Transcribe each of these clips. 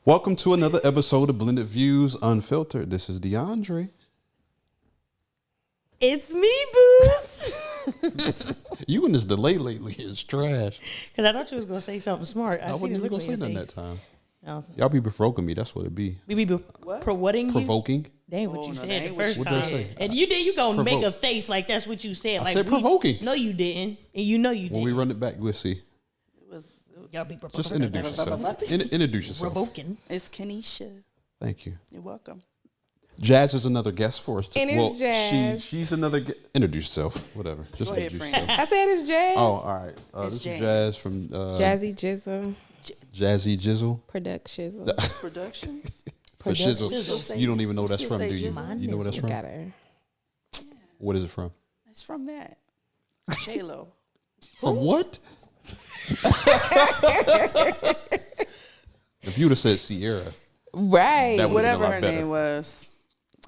Welcome to another episode of Blended Views Unfiltered. This is DeAndre. It's me, Boost. You and this delay lately is trash. Because I thought you was going to say something smart. I wasn't even going to say nothing that time. Oh. Y'all be provoking me. That's what it be. We be provoking you? Provoking. That ain't what you said the first What did I time. say? And you did. You going to make a face like that's what you said. I said provoking. No, you didn't. And you know you didn't. When we run it back, we'll see. Y'all be Just introduce yourself. Introduce yourself. Provoking. It's Kenesha. Thank you. You're welcome. Jazz is another guest for us. And it's Jazz. She's another introduce yourself. Whatever. Just Go ahead, introduce friend. yourself. I said it's Jazz. Oh, all right. This is Jazz. Jazz from Jazzy Jizzle Jazzy Jizzle. Productions. Productions. For Shizzle. You don't even know what that's from, do you? Jizzle. You know what that's from? Got her. What is it from? It's from that. J-Lo. From what? If you would have said Sierra, Right. that would have been Whatever a lot her better. name was.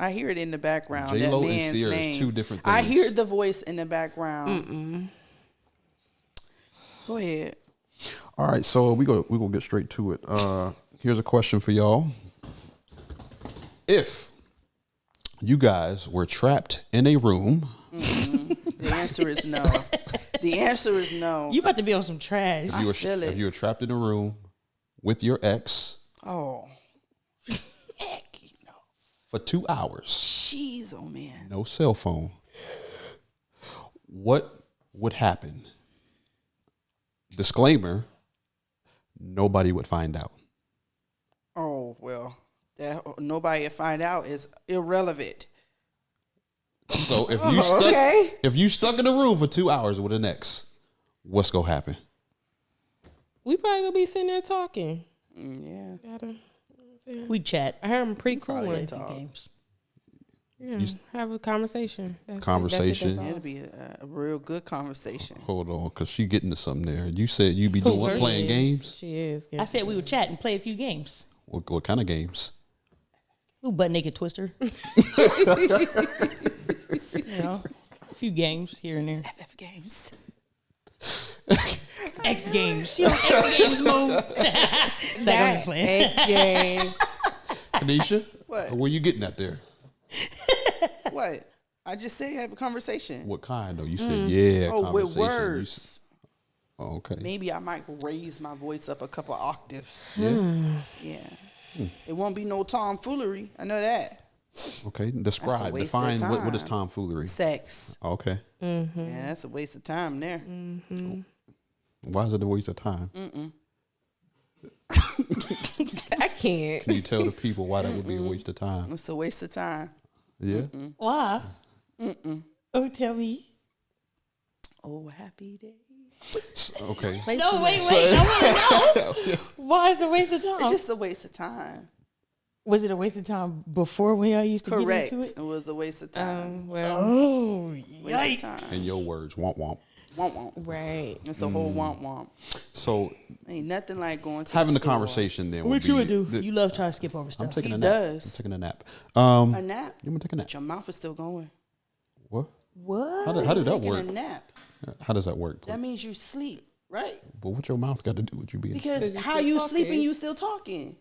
I hear it in the background. J-Lo that and man's Sierra name. is two different I things. hear the voice in the background. Go ahead. All right, so we gonna get straight to it. Here's a question for y'all. If you guys were trapped in a room, The answer is no. The answer is no. You about to be on some trash. I feel it. if you were trapped in a room with your ex Oh. Heck, for 2 hours, jeez, oh man. no cell phone, what would happen? Disclaimer: nobody would find out. Oh well, that nobody will find out is irrelevant. So if you stuck, Okay. if you stuck in a room for 2 hours with an ex, what's gonna happen? We probably gonna be sitting there talking. Yeah. We chat. I heard him pretty cool. Probably One. talk. Games. Yeah, have a conversation. That's Conversation. It, that's It'll be a real good conversation. Hold on, because she getting to something there. You said you be doing what, all. playing games? She is. I said we would chat and play a few games. What kind of games? Ooh, butt naked twister. You know, a few games here and there. FF games. X games. She on X games mode. It's like, I'm just playing. X game. Kanisha? What? Where you getting at there? What? I just said have a conversation. What kind though? You said yeah. Oh, with conversation. words. Oh, okay. Maybe I might raise my voice up a couple octaves. Yeah. Yeah. It won't be no tomfoolery. I know that. Okay. Describe. waste of Define what is time. tomfoolery. Sex. Okay. Yeah, that's a waste of time there. Why is it a waste of time? I can't. Can you tell the people why that would be a waste of time? It's a waste of time. Yeah. Why? Oh, tell me. Oh, happy day. Okay. No, wait. I want to know. Why is it a waste of time? It's just a waste of time. Was it a waste of time before when y'all used to Correct. get into it? It was a waste of time. Well, Oh, Waste of yikes. time. In your words, womp womp. Womp womp. right. It's a whole womp womp. So Ain't nothing like going to having the the store. conversation then. What you would do? the- You love trying to skip over I'm stuff. taking He a nap. does. I'm taking a nap. A nap. You want to take a nap? But your mouth is still going. What? What? How did that Taking work? a nap. How does that work? That means you sleep, right? But what your mouth got to do with you being? Because you how still you talking. sleeping, you still talking.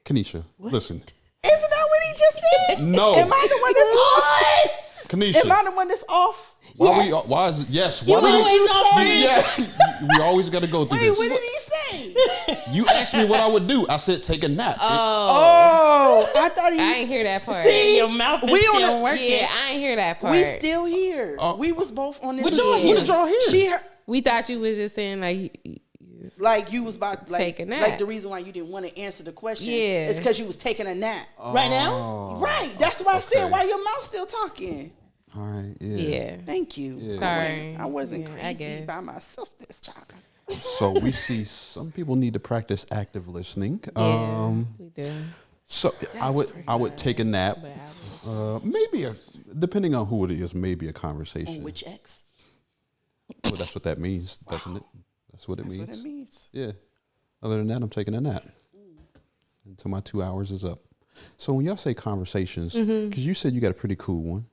Kanisha, listen. Isn't that what he just said? No. Am I the one that's off? Kanisha. Am I the one that's off? Why Yes. why is it yes? Why do always you off say yeah? We always got to go through Wait, this. what did he say? You asked me what I would do. I said take a nap. Oh, I thought he. I ain't hear that part. See, Your mouth is we on still the- working. Yeah, I ain't hear that part. We still here. Oh. We was both on this. What did y'all hear? She heard, We thought you was just saying like, like you was about like, Take a nap. like the reason why you didn't want to answer the question. Yeah. It's because you was taking a nap. Right now? Right. That's why I said okay. why your mouth still talking. All right. Yeah. yeah. Thank you. Sorry. I wasn't Yeah, I crazy guess. by myself this time. So we see some people need to practice active listening. Yeah, we do. So I would take a nap. But Maybe depending on who it is, maybe a On conversation. which ex? Well, that's what that means, doesn't it? That's what it That's means. what it means. Yeah. Other than that, I'm taking a nap until my 2 hours is up. So when y'all say conversations, because you said you got a pretty cool one.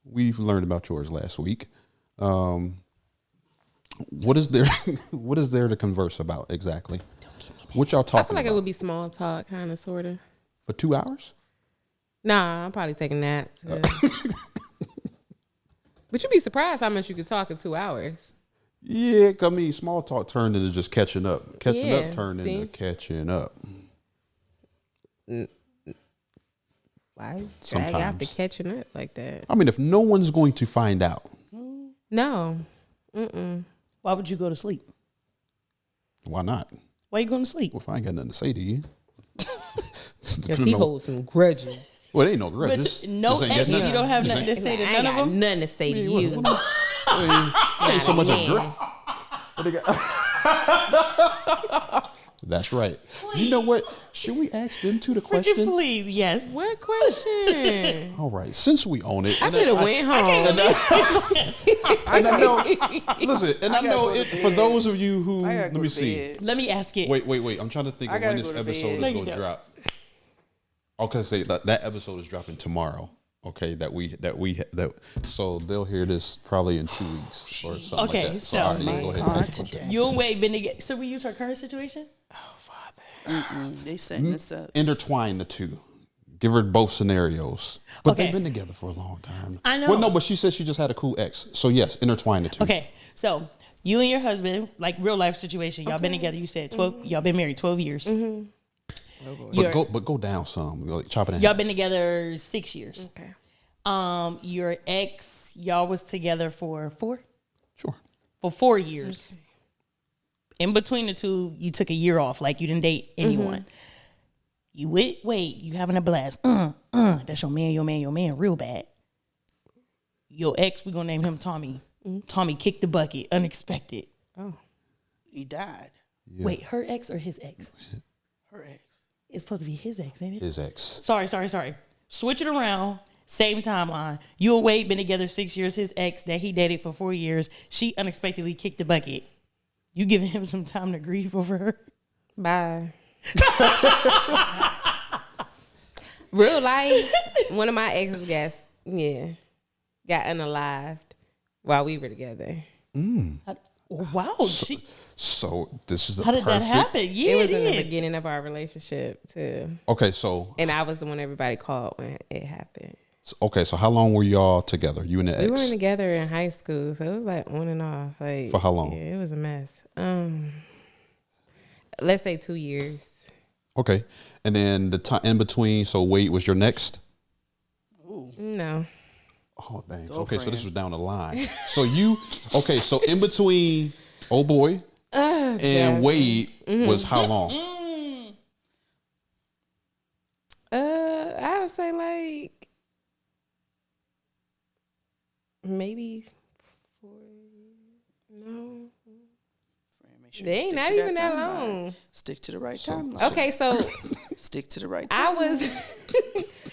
We've learned about yours last week. What is there? What is there to converse about exactly? What y'all talking I feel like about? it would be small talk, kind of, sort of. For 2 hours? Nah, I'm probably taking naps. But you'd be surprised how much you could talk in 2 hours. Yeah, I mean, small talk turned into just catching up. Catching Yeah, up turned into catching up. Why drag out the Sometimes. catching up like that? I mean, if no one's going to find out, No. Why would you go to sleep? why not? Why you going to sleep? Well, if I ain't got nothing to say to you. Because he holds some grudges. Well, it ain't no grudges. But no This ain't ex, got nothing- you don't have this nothing ain't- to say to I none ain't of got them? nothing to say to What- you. It ain't so much a man. grudge. That's right. You know what? Should we ask them to the Freaking question? please, yes. What question? All right, since we own it, I should have went home. and I know. Listen, and I gotta know go to it for bed. those of you who. I gotta Let go me to see. bed. Let me ask it. Wait. I'm trying to think I of when gotta this go to episode bed. is No, you going to don't. drop. Okay, say that episode is dropping tomorrow. Okay, so they'll hear this probably in 2 weeks or something Okay, like that. so- all right, My go ahead. God, Ask the question. today. You and Wade been together. So we use her current situation? They setting this up. Intertwine the two. Give her both scenarios. But Okay. they've been together for a long time. I know. Well, no, but she said she just had a cool ex. So yes, intertwine the two. Okay, so you and your husband, like real life situation, y'all been together. You said 12. Y'all been married 12 years. But go down some. Go, chop it in Y'all half. been together 6 years. Okay. Your ex, y'all was together for four? Sure. For 4 years. In between the two, you took a year off, like you didn't date anyone. You wait, you having a blast. That's your man, real bad. Your ex, we gonna name him Tommy. Tommy kicked the bucket, unexpected. He died. Yeah. Wait, her ex or his ex? Her ex. It's supposed to be his ex, ain't it? His ex. Sorry. Switch it around. Same timeline. You and Wade been together 6 years. His ex that he dated for 4 years, she unexpectedly kicked the bucket. You giving him some time to grieve over her? Bye. Real life, one of my exes got unalived while we were together. Wow. So this is a How did that perfect- happen? Yeah, It was in the is. beginning of our relationship too. Okay, so And I was the one everybody called when it happened. so how long were y'all together? You and the We ex? weren't together in high school, so it was like on and off. Like For how long? Yeah, it was a mess. Let's say 2 years. Okay, and then the time in between. So Wade was your next. No. Oh dang. Go Okay, so this friend. was down the line. So so in between, oh boy, and Jasmine. Wade was how long? I would say like maybe 4 years. No. Make sure They you ain't stick not to even that timeline. long. Stick to the right timeline. Okay, so Stick to the right I timeline. was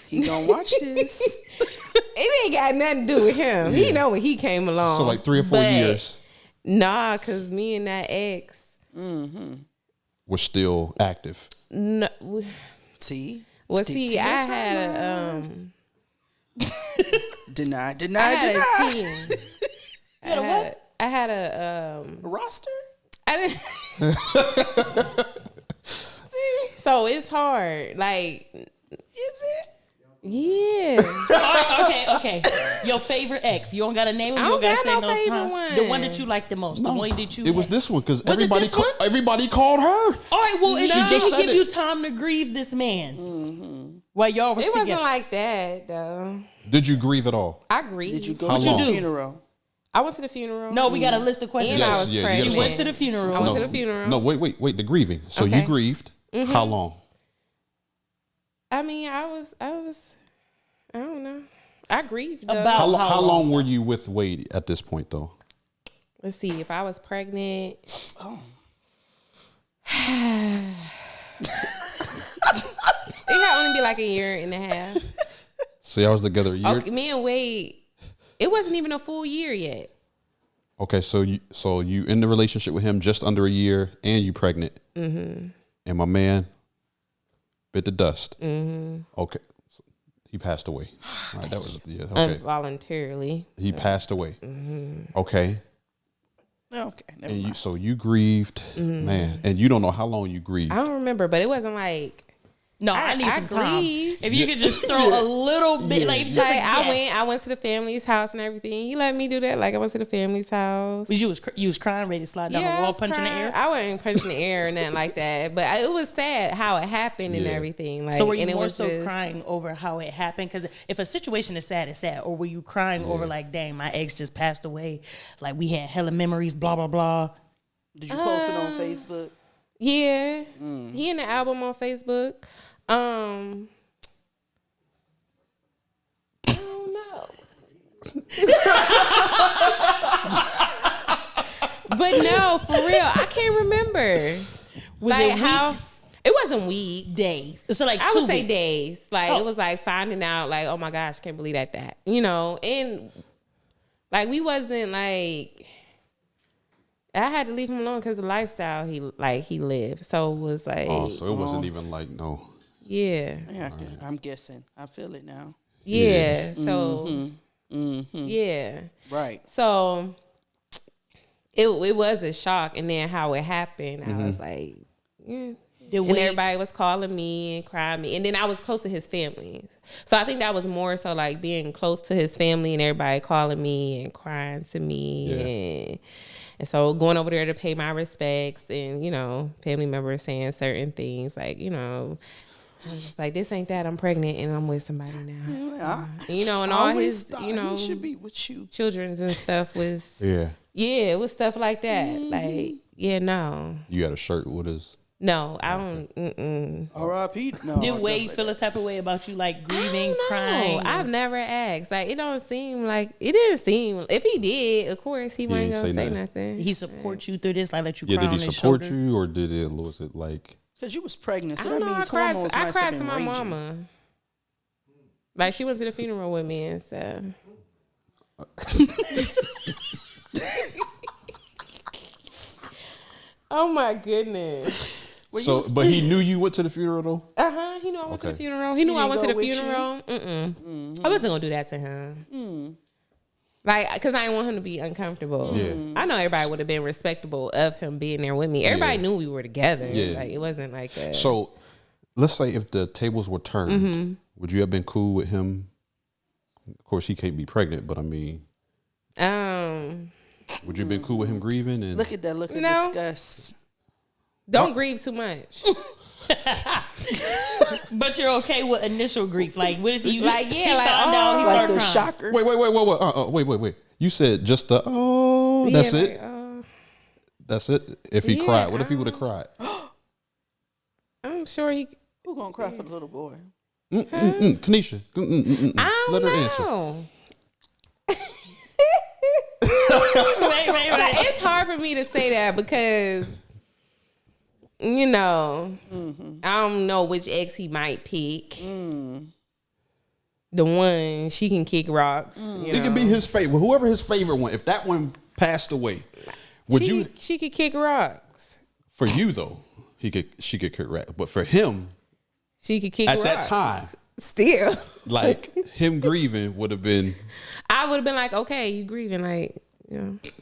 He gonna watch this. it ain't got nothing to do with him. He know when he came along. So like 3 or 4 But years Nah, cause me and that ex was still active. no, See? well Stick see to your I had timeline. Deny. I had a team. I had a roster? I didn't. So it's hard. Like, Is it? yeah. Okay. Your favorite ex. You don't got to name him. I You don't don't got to got say no no favorite time. one. The one that you like the most. The one that you. It was this one because Was it everybody this one? everybody called her. All right. Well, She did just he said give it. you time to grieve this man? While y'all was It together. wasn't like that though. Did you grieve at all? I grieved. Did you go How to long? the funeral? I went to the funeral. No, we got a list of questions. And I Yes, was yeah, you pregnant. gotta She went to the funeral. I went to the funeral. No, wait. The grieving. So you Okay. grieved. How long? I mean, I was. I don't know. I grieved though. About- How How long were you with Wade at this point though? Let's see. If I was pregnant, it had only be like a year and a half. So y'all was together a year. Okay, me and Wade, it wasn't even a full year yet. Okay, so you in the relationship with him just under a year, and you pregnant, and my man bit the dust. Okay, so he passed away. All right, that was okay. Involuntarily. He passed away. Okay, Okay, never And mind. so you grieved, man, and you don't know how long you grieved. I don't remember, but it wasn't like. No, I need some time. grieved. If you could just throw a little bit, like just Like, a guess. I went to the family's house and everything. He let me do that. Like I went to the family's house. You was crying, ready to slide down the I wall, was punching the crying. air. I wasn't punching the air or nothing like that. But it was sad how it happened and Yeah. everything. Like, So were you and it more was so just, crying over how it happened? Because if a situation is sad, it's sad. Or were you crying over like, dang, my ex just passed away. Like we had hella memories, blah, blah, blah. Did you post it on Facebook? Yeah. He in the album on Facebook. I don't know. But no, for real, I can't remember. Was Like it how weeks? it wasn't weeks. Days. So like I 2 would say weeks. days. Like Oh. it was like finding out, like, oh my gosh, can't believe that. You know, and like we wasn't like I had to leave him alone because the lifestyle he lived. So it was like Oh, so it wasn't even like no. yeah. Yeah, I'm guessing. I feel it now. Yeah. So yeah. Right. So it was a shock, and then how it happened, I was like, yeah. And everybody was calling me and crying me, and then I was close to his family, so I think that was more so like being close to his family and everybody calling me and crying to me, and so going over there to pay my respects, and family members saying certain things like I was just like, this ain't that, I'm pregnant and I'm with somebody now. And all always his, thought he should be with you. children's and stuff was, Yeah. it was stuff like that. Like, no. You had a shirt with his. No, I don't, R.I.P. No. Did it Wade doesn't feel a type of way about you, like grieving, crying? No, I've never asked. Like, it didn't seem, if he did, of course, he wasn't going to say nothing. He support you through this, like let you Yeah, cry did on he his support shoulder? you, or was it like? Because you was pregnant, so I don't that know, means I cried, hormones I must cried have to been my raging. mama. Like, she went to the funeral with me and stuff. Oh my goodness. But he knew you went to the funeral though. He knew I went to the Okay. funeral. He knew I didn't went to go the with you? funeral. I wasn't gonna do that to him. Like, cause I didn't want him to be uncomfortable. Yeah. I know everybody would have been respectable of him being there with me. Everybody knew we were together. Yeah. Like, it wasn't like a. So, let's say if the tables were turned, would you have been cool with him? Of course, he can't be pregnant, but I mean, would you have been cool with him grieving? And Look at that look of No. disgust. Don't grieve too much. But you're okay with initial grief. Like, what if you Like, he yeah, like, found out he Like started the crying? shocker. wait. You said just the that's Yeah, it. like, That's it. If he Yeah, cried, what if he would have cried? I'm sure he. Who gonna cry for the little boy? Kanisha, I let don't her answer. know. Wait. Like, it's hard for me to say that because, I don't know which ex he might pick. The one she can kick rocks. It could be his favorite, whoever his favorite one. If that one passed away, would you? She could kick rocks. For you though, she could correct, but for him, She could kick at rocks. that time, Still, like him grieving would have been. I would have been like, okay, you grieving, like,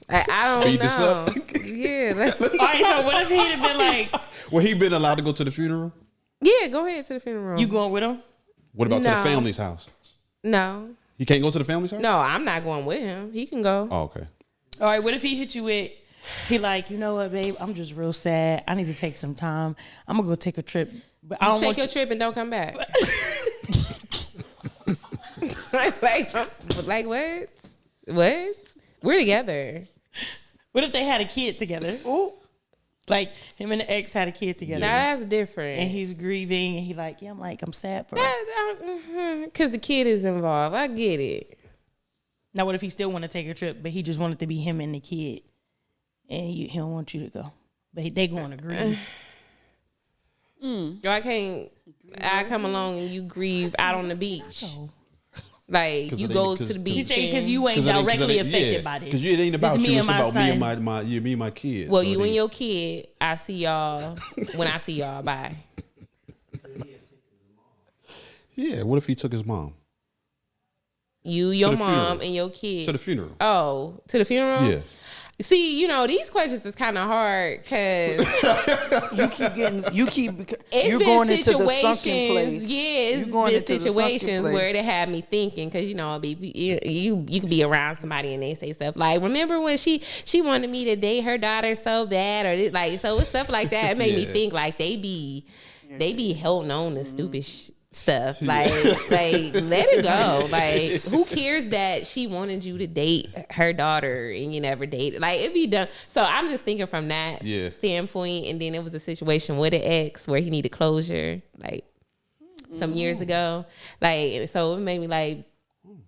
I don't Speed know. this up. Yeah, like, All right, so what if he'd have been like, Would he been allowed to go to the funeral? yeah, go ahead to the funeral. you going with him? What about to the No. family's house? No, He can't go to the family's house. no, I'm not going with him. He can go. Oh, okay. All right, what if he hit you with, he like, you know what, babe, I'm just real sad. I need to take some time. I'm going to go take a trip. But I don't Take want your you. trip and don't come back. like what? What? We're together. What if they had a kid together? Ooh. Like him and the ex had a kid together. Now that's different. And he's grieving and he like, yeah, I'm sad for her. Because the kid is involved. I get it. Now what if he still want to take a trip, but he just wanted to be him and the kid, and he don't want you to go, but they going to grieve. Yo, I can't. I come along and you grieve out on the beach. Like, 'Cause you it go ain't- to 'cause- the He beach. said because and- you ain't directly affected by this. Because it ain't about It's you. me It's and my about me son. and me and my kids. Well, So you it and ain't- your kid, I see y'all when I see y'all. Bye. Yeah. What if he took his mom You, your the mom, funeral. and your kid. to the funeral? Oh, to the funeral? Yeah. See, these questions is kind of hard because you're going into the sunken place. Yeah, it's been situations where it had me thinking because you could be around somebody and they say stuff like, "Remember when she wanted me to date her daughter so bad," or so it's stuff like that. It made me think like they be holding on to stupid stuff like let it go. Like, who cares that she wanted you to date her daughter and you never dated? Like, it be done. So I'm just thinking from that standpoint. And then it was a situation with an ex where he needed closure like some years ago. Like, so it made me like,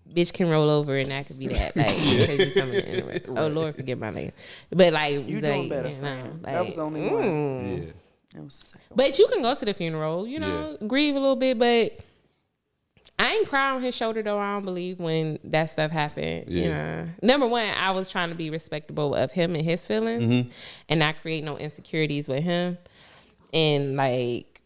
bitch can roll over and that could be that. Like, because you coming in. Oh Lord, forgive my name. But like, you doing better, friend. That was only one. Yeah. But you can go to the funeral, grieve a little bit. But I ain't cry on his shoulder though. I don't believe when that stuff happened. Yeah. Number one, I was trying to be respectable of him and his feelings, and not create no insecurities with him, and like,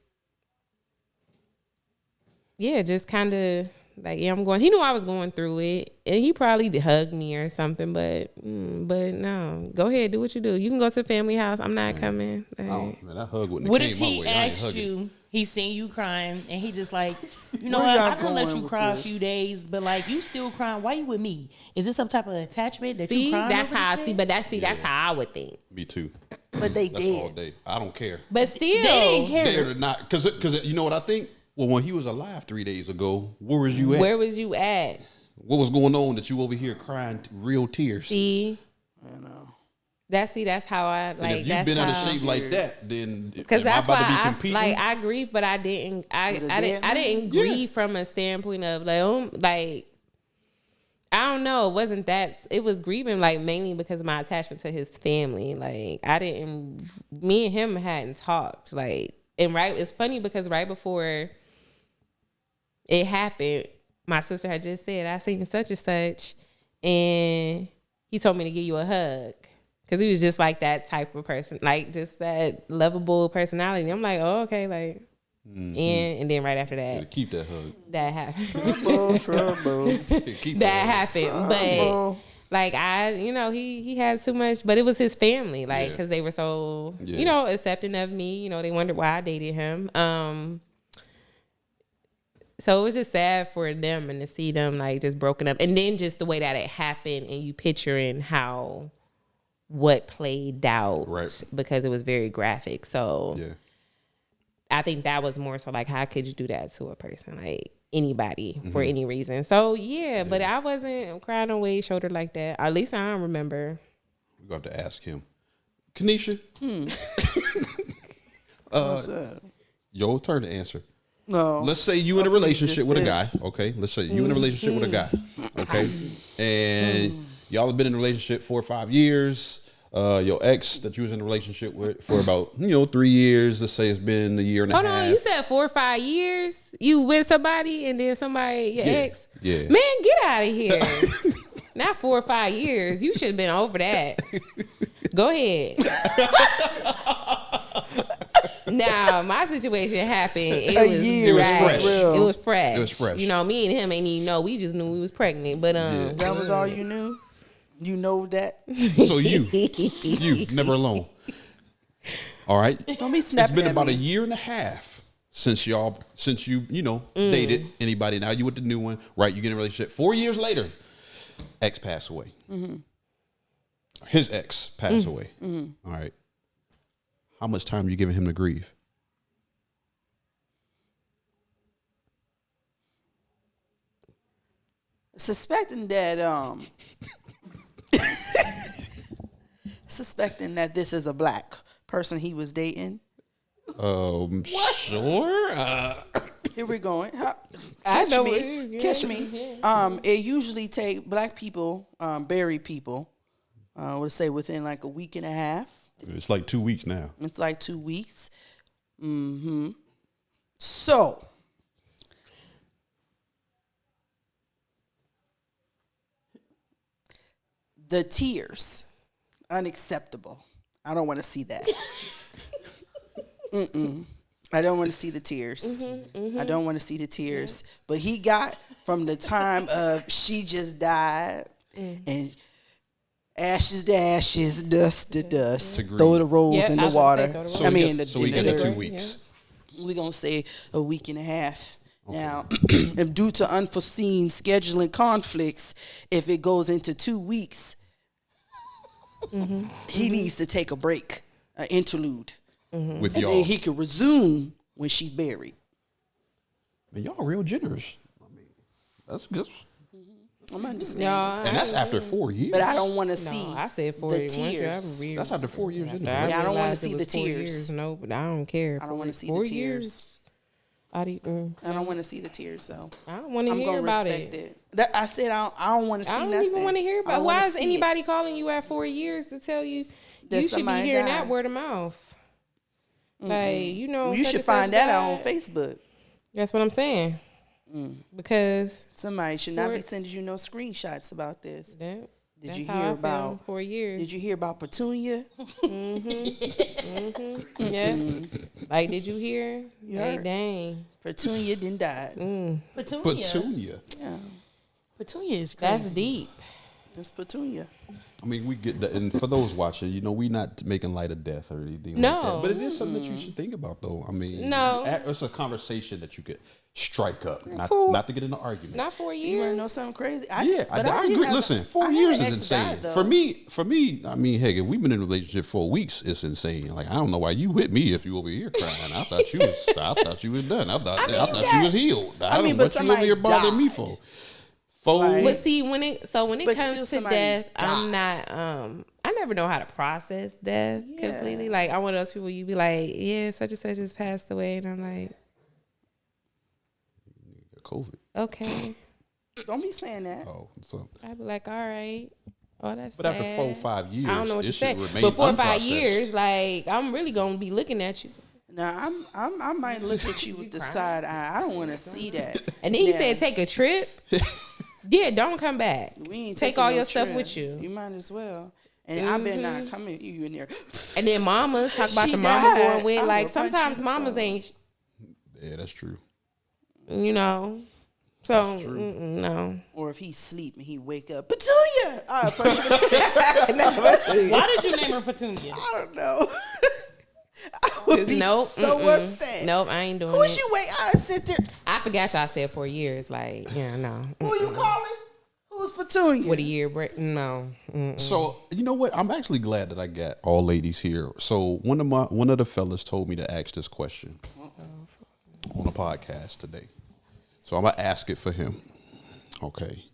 just kind of. Like, he knew I was going through it, and he probably hugged me or something, but no, go ahead, do what you do. You can go to the family house. I'm not coming. Like, oh, man, that hug wouldn't what have if came he my way. asked you, he seen you crying, and he just like, what, I can let you cry a few days, but like, you still crying, why you with me? Is this some type of attachment that you crying? That's how I see, but that's how I would think. Me too. But they did. All day. I don't care. But still. They didn't care. They're not, because you know what I think? Well, when he was alive 3 days ago, where was you at? Where was you at? What was going on that you over here crying real tears? See? I know. That's how I like. And if you've been out of shape like that, then because that's why I grieve, but I didn't. I didn't grieve from a standpoint of like I don't know. It wasn't that. It was grieving like mainly because of my attachment to his family. Like me and him hadn't talked. Like, and it's funny because right before it happened, my sister had just said, I seen such and such, and he told me to give you a hug. Because he was just like that type of person, like just that lovable personality. I'm like, oh, okay, like, and then right after that, keep that hug. That happened. Trouble. That happened, but like he had too much, but it was his family, like, because they were so accepting of me. They wondered why I dated him. So it was just sad for them and to see them like just broken up, and then just the way that it happened, and you picturing what played out, right? Because it was very graphic. So I think that was more so like, how could you do that to a person, like anybody, for any reason? So but I wasn't crying on Wade's shoulder like that. At least I don't remember. We got to ask him. Kanisha, What's that? Your turn to answer. No. Let's say you in a relationship with a guy. Okay. Let's say you in a relationship with a guy. Okay. And y'all have been in a relationship 4 or 5 years. Your ex that you was in a relationship with for about 3 years. Let's say it's been a year and a half. Hold on, you said 4 or 5 years. You with somebody and then somebody your ex. Yeah. Man, get out of here. Not 4 or 5 years. You should have been over that. Go ahead. Now, my situation happened. It was fresh. Me and him ain't even know. We just knew we was pregnant. But that was all you knew? You know that? So you never alone. All right. Don't be snapping. It's been about a year and a half since you dated anybody. Now you with the new one, right? You get in a relationship. 4 years later, ex passed away. His ex passed away. All right. How much time are you giving him to grieve? Suspecting that this is a black person he was dating. Sure. Here we're going. Catch me. It usually take black people, bury people. Let's say within like a week and a half. It's like 2 weeks now. It's like 2 weeks. So, the tears, unacceptable. I don't want to see that. I don't want to see the tears. I don't want to see the tears. But he got from the time of she just died and ashes to ashes, dust to dust. Agreed. Throw the rolls Yeah, in I the was gonna water. say throw the So I we mean, get, so we in get the the 2 dirt. weeks. We're going to say a week and a half. Now, if due to unforeseen scheduling conflicts, if it goes into 2 weeks, he needs to take a break, an interlude. With And y'all. then he can resume when she's buried. Man, y'all real generous. I mean, that's good. I'm understanding. Y'all, And that's after 4 years. But I don't want to see I said 4 the years. tears. That's after 4 years anyway. Yeah, I don't wanna realized see it the was 4 tears. years. No, but I don't care. I don't want to see 4 the tears. years. I don't want to see the tears, though. don't want to I'm hear going to about respect it. it. I said I don't want to see I don't nothing. even want to hear I about. don't Why wanna is see it. anybody calling you at 4 years to tell you That you should be somebody hearing died? that word of mouth? Like, you know, Well, you such should and such find that out on died. Facebook. That's what I'm saying. Because Somebody should not be For- sending you no screenshots about this. that, Did that's you how hear I about? feel 4 years. Did you hear about Petunia? Yeah. Like, did you hear? You Like, heard? dang. Petunia didn't die. Petunia. Petunia. Yeah, Petunia is crazy. That's deep. that's Petunia. I mean, we get that. And for those watching, you know, we not making light of death or anything No. like that. But it is something that you should think about, though. I mean, No. it's a conversation that you could strike up, not to get in an argument. Not 4 You want to years. know something crazy? I did agree. have- Listen, I 4 had years an is ex guy, insane. though. For me, I mean, heck, if we've been in a relationship 4 weeks, it's insane. Like, I don't know why you with me if you over here crying. I thought you was done. I thought you was healed. I mean, don't but what you over here somebody bothering me died. for. 4 Like- But see, when it But comes still to somebody death, I'm died. not. I never know how to process death completely. Like, I'm one of those people. You be like, yeah, such and such just passed away, and I'm like, COVID. okay. Don't be saying that. Oh, so. I'd be like, all right. Oh, that's But after sad. 4 or 5 years, I don't know what it to say. should remain But 4 or 5 unprocessed. years, like, I'm really gonna be looking at you. Now I might look at you with the side eye. I don't want to see that. And then you Now, said take a trip. Yeah, don't come back. we ain't Take taking all no your stuff trip. with you. You might as well. And I better not come in you in there. And then mamas talk about She the mama died. going with. I Like, will punch sometimes you mamas though. ain't, Yeah, that's true. you know. So no. Or if he sleep and he wake up, Petunia. I punch him. Why did you name her Petunia? I don't know. I would be Nope, so upset. Nope, I ain't doing Who it. would you wait? I sit there. I forgot y'all said 4 years. Like, yeah, no. Who you calling? Who's Petunia? With a year break? No. So you know what? I'm actually glad that I got all ladies here. So one of the fellas told me to ask this question on a podcast today. So I'm gonna ask it for him. Okay.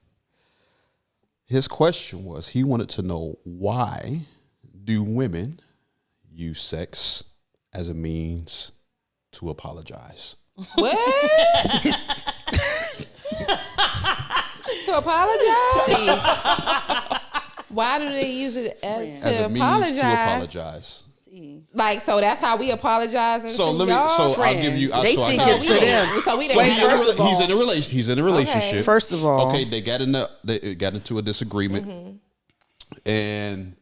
His question was, he wanted to know, why do women use sex as a means to apologize? What? To apologize? See, Why do they use it as As to a means apologize? to apologize. see. Like, so that's how we apologize. And So to let me. y'all? So I'll give you. They so I think can it's give for you- them. So we So didn't. he's in a relation. He's in a relationship. First of all, Okay, they got into a disagreement, and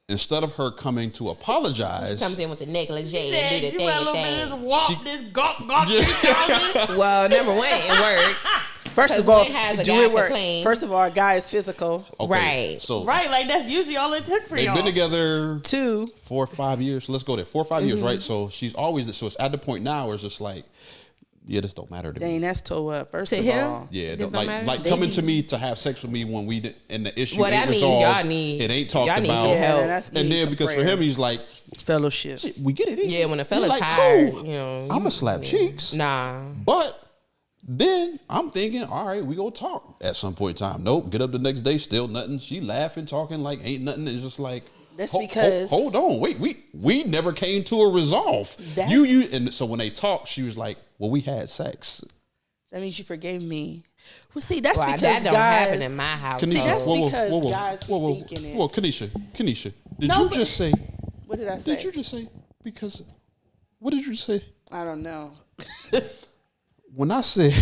instead of her coming to apologize, Comes in with the negligee and do the You better look at this thing. walk, this gawk 3000. Well, number one, it works. first of 'Cause all, when has a do guy it work. complain? First of all, a guy is physical. okay, Right. So Right, like that's usually all it took for they've y'all. been together 2, 4 or 5 years. So let's go there. 4 or 5 years, right? So she's always. So it's at the point now where it's just like, yeah, this don't matter to me. dang, that's toe up. First To of him? all, Yeah, This don't matter? like They coming need- to me to have sex with me when we did, and the issue Well, ain't that means resolved. y'all need. It ain't talked y'all need about. some yeah, help. that's And then because for him, he's like, fellowship. shit, we get it. Yeah, when a fella He's like, tired, cool. you know, I'ma slap cheeks. Nah. But then I'm thinking, all right, we gonna talk at some point in time. Nope, get up the next day, still nothing. She laughing, talking like ain't nothing. It's just like, That's because- hold on, wait, we never came to a resolve. That's- And so when they talked, she was like, well, we had sex. That means you forgave me. Well, see, that's Well, because that don't guys. happen in my house. See, that's whoa, because whoa, whoa, guys be whoa, thinking it's. whoa, Kanisha, did No, you but- just say? What did I say? Did you just say? Because what did you say? I don't know. When I said,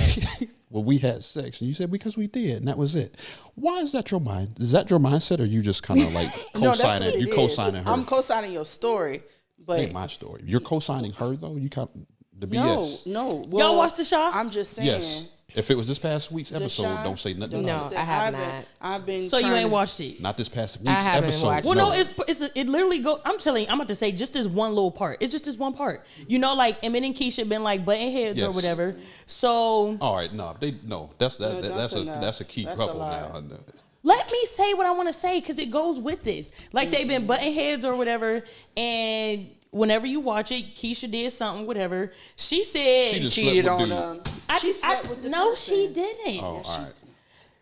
well, we had sex, and you said because we did, and that was it. Why is that your mind? Is that your mindset, or you just kind of like No, that's co-signing? what it You is. co-signing her? I'm co-signing your story, but Ain't my story. You're co-signing her though. You kind of the no, BS. no. Well, Y'all watch the show? I'm just saying. Yes. If it was this past week's episode, don't say nothing. No, I have not. I've been. So you ain't watched it? Not this past week's I haven't episode. watched Well, no, it literally go. I'm telling you, I'm about to say just this one little part. It's just this one part. You know, like Emmett and Keisha been like butting heads or whatever. So all right, that's a key That's couple a now. let me say what I want to say because it goes with this. Like they've been butting heads or whatever, and whenever you watch it, Keisha did something, whatever. She said She cheated on. she slept with the person. She didn't. Oh, all right.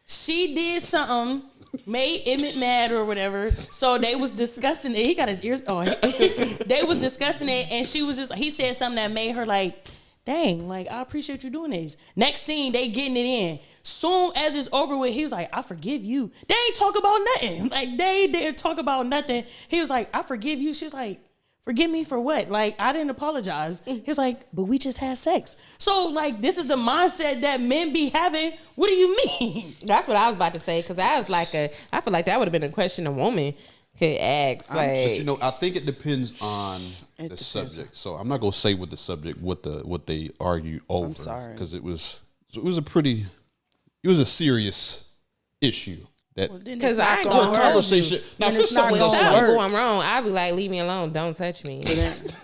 She did something, made Emmett mad or whatever. So they was discussing it. He got his ears. Oh, they was discussing it, and she was just. He said something that made her like, "Dang, like I appreciate you doing this." Next scene, they getting it in. Soon as it's over with, he was like, "I forgive you." They ain't talk about nothing. Like they didn't talk about nothing. He was like, "I forgive you." She was like, "Forgive me for what?" Like, I didn't apologize. He was like, "But we just had sex." So, like, this is the mindset that men be having. What do you mean? That's what I was about to say, because I was like I feel like that would have been a question a woman could ask. Like, But, I think it depends on the subject. So I'm not gonna say what they argued over. I'm sorry. Because it was a serious issue. Because I ain't gonna conversation. Now, if it's something going wrong, I'd be like, leave me alone, don't touch me.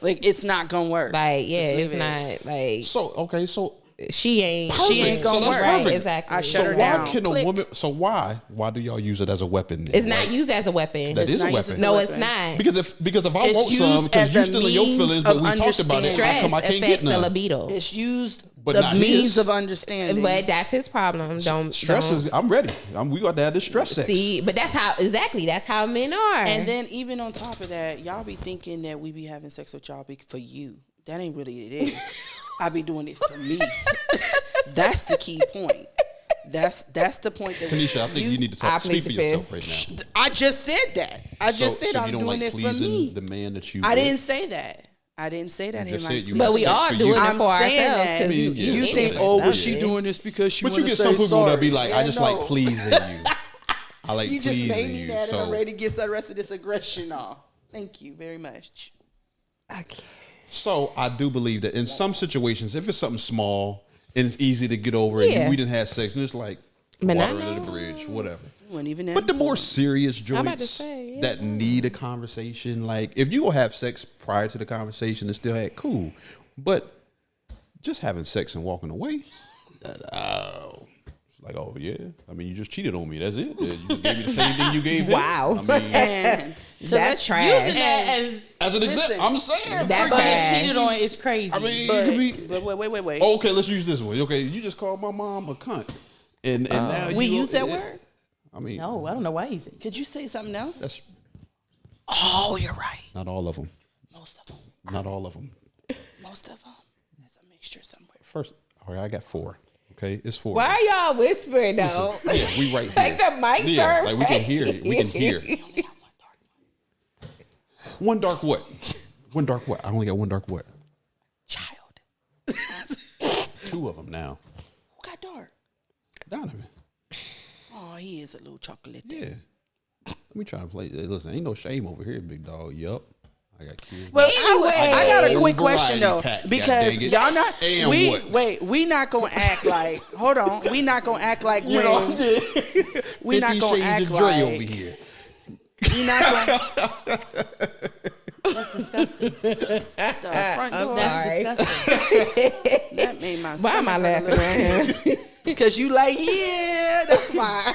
Like it's not gonna work. Like, yeah, it's not like. So she ain't gonna work. Right, exactly. I shut her why down. can a woman? So why do y'all use it as a weapon? Then? It's not used as a weapon. That is a weapon. No, it's not. Because if I want used some, because you as a still in your means feelings, but of we talked about it. How Stress come I can't affects get the none? libido. It's used But the not means his. of understanding. But that's his problem. Stress is. I'm ready. We got to have this stress sex. See, but that's how men are. And then even on top of that, y'all be thinking that we be having sex with y'all for you. That ain't really it is. I be doing it for me. That's the key point. That's the point that Kanisha, I think you need to speak for yourself right now. I just said that. I just said I'm doing it for me. The man that you. I didn't say that. I didn't say that. But we all doing it for ourselves. That. You think, was she doing this because she? But you get some people that be like, I just like pleasing you. I like you pleasing you. You just made me mad, so. and I'm ready to get the rest of this aggression off. Thank you very much. Okay. So I do believe that in some situations, if it's something small and it's easy to get over, and we didn't have sex, and it's like water under the bridge, whatever. But the more serious joints that need a conversation, like if you gonna have sex prior to the conversation and still had cool, but just having sex and walking away, it's like, oh yeah, I mean you just cheated on me. That's it. You just gave me the same thing you gave him. Wow, I mean, that's trash. Using that as an example, I'm saying that's cheated on is crazy. I mean, but wait. Okay, let's use this one. Okay, you just called my mom a cunt, and now we use that word. I mean, no, I don't know why he said. Could you say something else? You're right. Not all of them. Most of them. Not all of them. Most of them. There's a mixture somewhere. First, all right, I got 4. Okay, it's 4. Why are y'all whispering though? Yeah, we right here. Like the mics are. Like we can hear it. We can hear. One dark what? One dark what? I only got one dark what? Child. 2 of them now. Who got dark? Donovan. Oh, he is a little chocolate. Yeah. Let me try to play. Listen, ain't no shame over here, big dog. Yup. I got kids. Well, I got a quick question though, because y'all not we not gonna act like. Hold on, we not gonna act like when we not gonna act like over here. We not gonna. That's disgusting. The front door. That's disgusting. That made my. Why am I laughing at him? Because you like, yeah, that's why.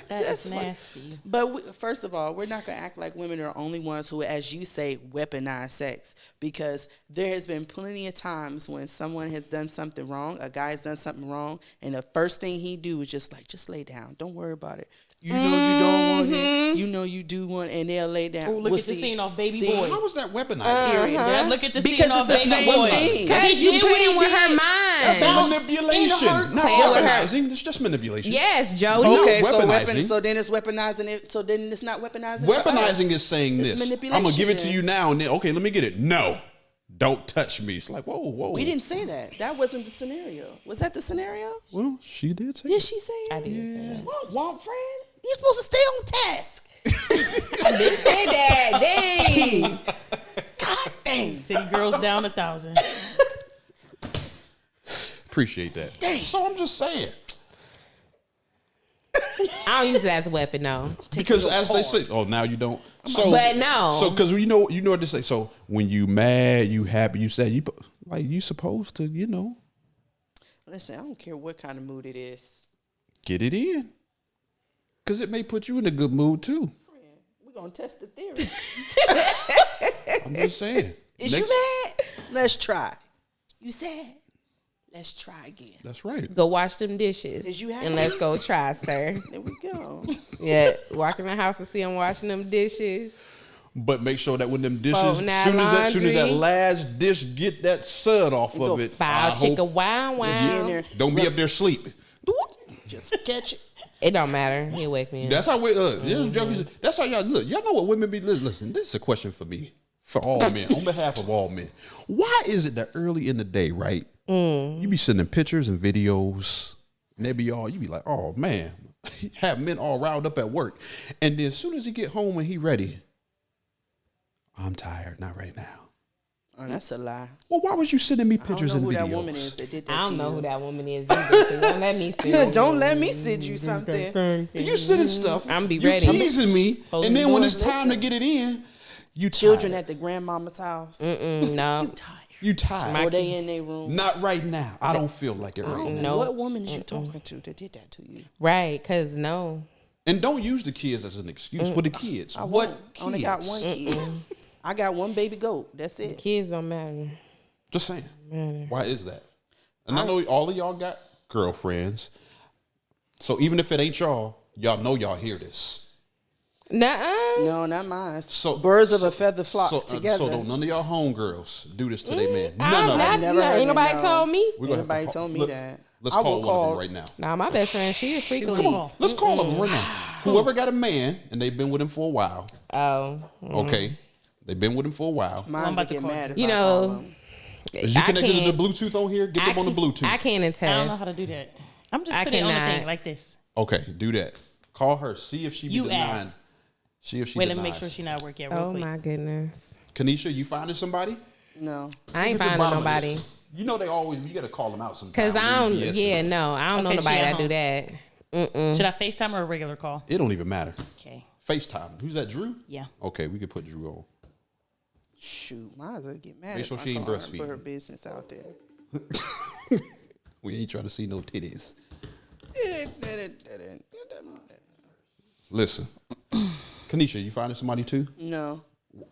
That's nasty. But first of all, we're not going to act like women are only ones who, as you say, weaponize sex. Because there has been plenty of times when someone has done something wrong, a guy's done something wrong, and the first thing he do is just lay down. Don't worry about it. You know you don't want it. You know you do want it, and they'll lay down. Oh, look at the scene off Baby Boy. How was that weaponized? Yeah, look at the because scene off it's the Baby same Boy. thing. Because you playing with her mind. That's manipulation. Not weaponizing. It's just manipulation. Yes, Jody. Okay, weaponizing. so then it's weaponizing it. So then it's not weaponizing. Weaponizing is saying It's this. manipulation. I'm gonna give it to you now, and then okay, let me get it. No, don't touch me. It's like whoa. We didn't say that. That wasn't the scenario. Was that the scenario? Well, she did say. Did she say it? I did say that. Want friend? You're supposed to stay on task. I did say that. Dang. God dang. City girls down 1,000. Appreciate that. Dang. So I'm just saying. I don't use it as a weapon, no. Because as they say, now you don't. So, But no. So because you know what they say. So when you mad, you happy, you sad, you supposed to, Listen, I don't care what kind of mood it is. get it in. Because it may put you in a good mood too. We're going to test the theory. I'm just saying. Is you mad? Let's try. You sad? Let's try again. That's right. Go wash them dishes. Is you happy? And let's go try, sir. There we go. Yeah, walk in the house and see them washing them dishes. But make sure that when them dishes, Folding that soon as that laundry. last dish get that sud off of it, Foul chicken, wow, Just be in wow. there. don't be up there sleeping. Just catch it. It don't matter. He'll wake me up. That's how that's how y'all look. Y'all know what women be. Listen, this is a question for me, for all men, on behalf of all men. Why is it that early in the day, right? You be sending pictures and videos, and you be like, oh man, have men all riled up at work, and then as soon as he get home and he ready, I'm tired, not right now. Oh, that's a lie. Well, why was you sending me pictures I don't know and who videos? that woman is that did that I don't to know you. who that woman is either. Don't let me see. Don't let me send you something. And you sending stuff. I'm be you ready. teasing me, Holding and then the when door. it's time to get it in, you Children tired. at the grandmama's house. No. You tired. Or they in their room. Not right now. I don't feel like it right now. No. What woman is you talking to that did that to you? Right, because no. And don't use the kids as an excuse with the kids. I What won't. kids? I only got one kid. I got one baby goat. That's it. Kids don't matter. Just saying. Why is that? And I know all of y'all got girlfriends. So even if it ain't y'all know y'all hear this. Nuh-uh. No, not mine. So Birds of a feather flock together. So don't none of y'all homegirls do this to their man. I None of them. never heard ain't it, nobody no. told me. We're gonna have to Anybody call- told me look, that. Let's I call will one call. of them right now. Nah, my best friend, she is frequently. Come on, let's call them right now. Whoever got a man and they've been with him for a while. Oh. Okay. They've been with him for a while. Mine's about get to call mad if You I know, call them. Is you I connected to can't- the Bluetooth on here? Get them on the Bluetooth. I can't attest. I don't know how to do that. I'm just I putting it on the cannot. thing like this. Okay, do that. Call her. See if she be You denying. ask. See if she Wait, denies. let me make sure she's not working real Oh quick. my goodness. Kanisha, you finding somebody? No. I ain't Look at the finding bottom of nobody. this. You know they always, you got to call them out sometimes. Cause I don't. Yes. Yeah, no, I don't know Okay, she nobody at that do home. that. Should I FaceTime or a regular call? It don't even matter. Okay. FaceTime. Who's that, Drew? Yeah. Okay, we could put Drew on. Shoot, might as well get mad Make if sure I she ain't call her and breastfeeding. put her business out there. We ain't trying to see no titties. Listen, Kanisha, you finding somebody too? No,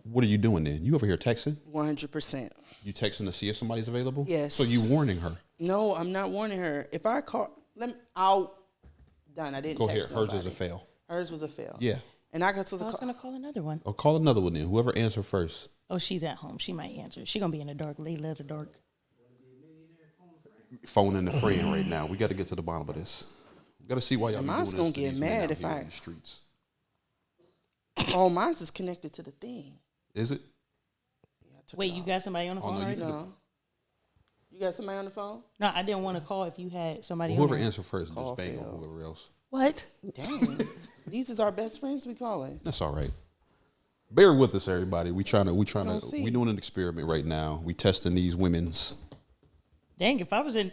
What are you doing then? You over here texting? 100%. You texting to see if somebody's available? Yes. So you warning her? No, I'm not warning her. If I call, I'll done. I didn't Go text ahead. Hers is nobody. a fail. Hers was a fail. Yeah. And I got supposed I to was call. gonna call another one. Or call another one then. Whoever answer first. Oh, she's at home. She might answer. She gonna be in the dark. Lady love the dark. Phoning a friend right now. We got to get to the bottom of this. We got to see why y'all be doing Mine's this gonna to get these men mad out if here I- in the streets. Oh, mine's is connected to the thing. Is it? Yeah, I took Wait, it you off. got somebody on the Oh, phone no, you already? can- No. You got somebody on the phone? No, I didn't want to call if you had somebody Whoever on there. answer first, Call just bang on failed. whoever else. What? Dang. These is our best friends we calling. That's all right. Bear with us, everybody. We Gonna see. doing an experiment right now. We testing these women's. Dang, if I was in,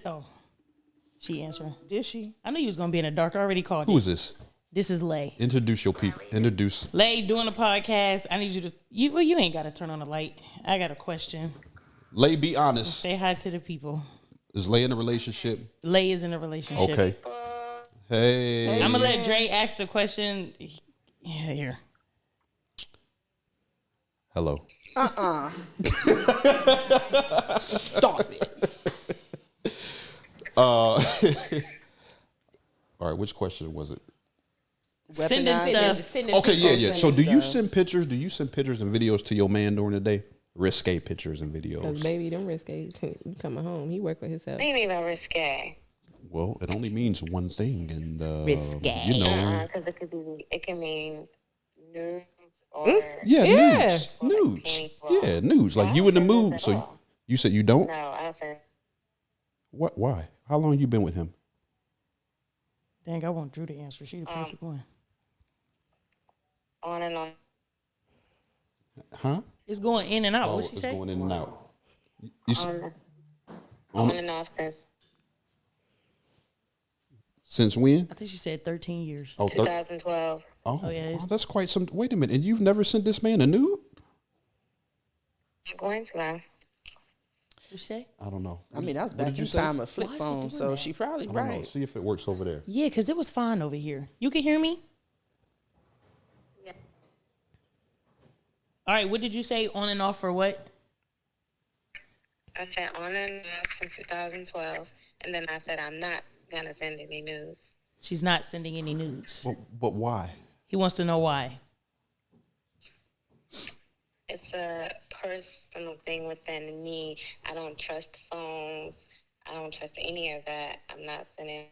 she answering. Did she? I knew you was gonna be in the dark. I already called Who you. is this? This is Lay. Introduce your people. Introduce. Lay doing a podcast. I need you to. You ain't got to turn on the light. I got a question. Lay, be honest. Say hi to the people. Is Lay in a relationship? Lay is in a relationship. Okay. Hey. I'm gonna let Dre ask the question. Yeah, here. Hello. Stop it. All right. Which question was it? Sending Weaponized. stuff. Okay. Yeah. So do you stuff. send pictures? Do you send pictures and videos to your man during the day? Risque pictures and Cause videos. baby, them risque. You coming home? He work with himself. What do you mean by risque? Well, it only means one thing, and Risque. you know. Because it can mean nudes or Yeah, Yeah. nudes. Or like Nudes. panty clothes. Yeah, nudes. Like I you in the don't send mood. those at So all. you said you don't? No, I don't send. What? Why? How long you been with him? Dang, I want Drew to answer. She the perfect one. On and on. Huh? It's going in and out. Oh, What she it's say? going in and out. You s- On and off since Since when? I think she said 13 years. Oh, 2012. Yeah, that's quite some. Wait a minute. And you've never sent this man a nude? I'm going to now. What you say? I don't know. I mean, that was What back did you in say? time of flip Why is he phone, doing so that? she probably I don't know. right. See if it works over there. Yeah, because it was fine over here. You can hear me? Yeah. All right, what did you say on and off for what? I said on and off since 2012, and then I said I'm not gonna send any nudes. She's not sending any nudes. But why? He wants to know why. It's a personal thing within me. I don't trust phones. I don't trust any of that. I'm not sending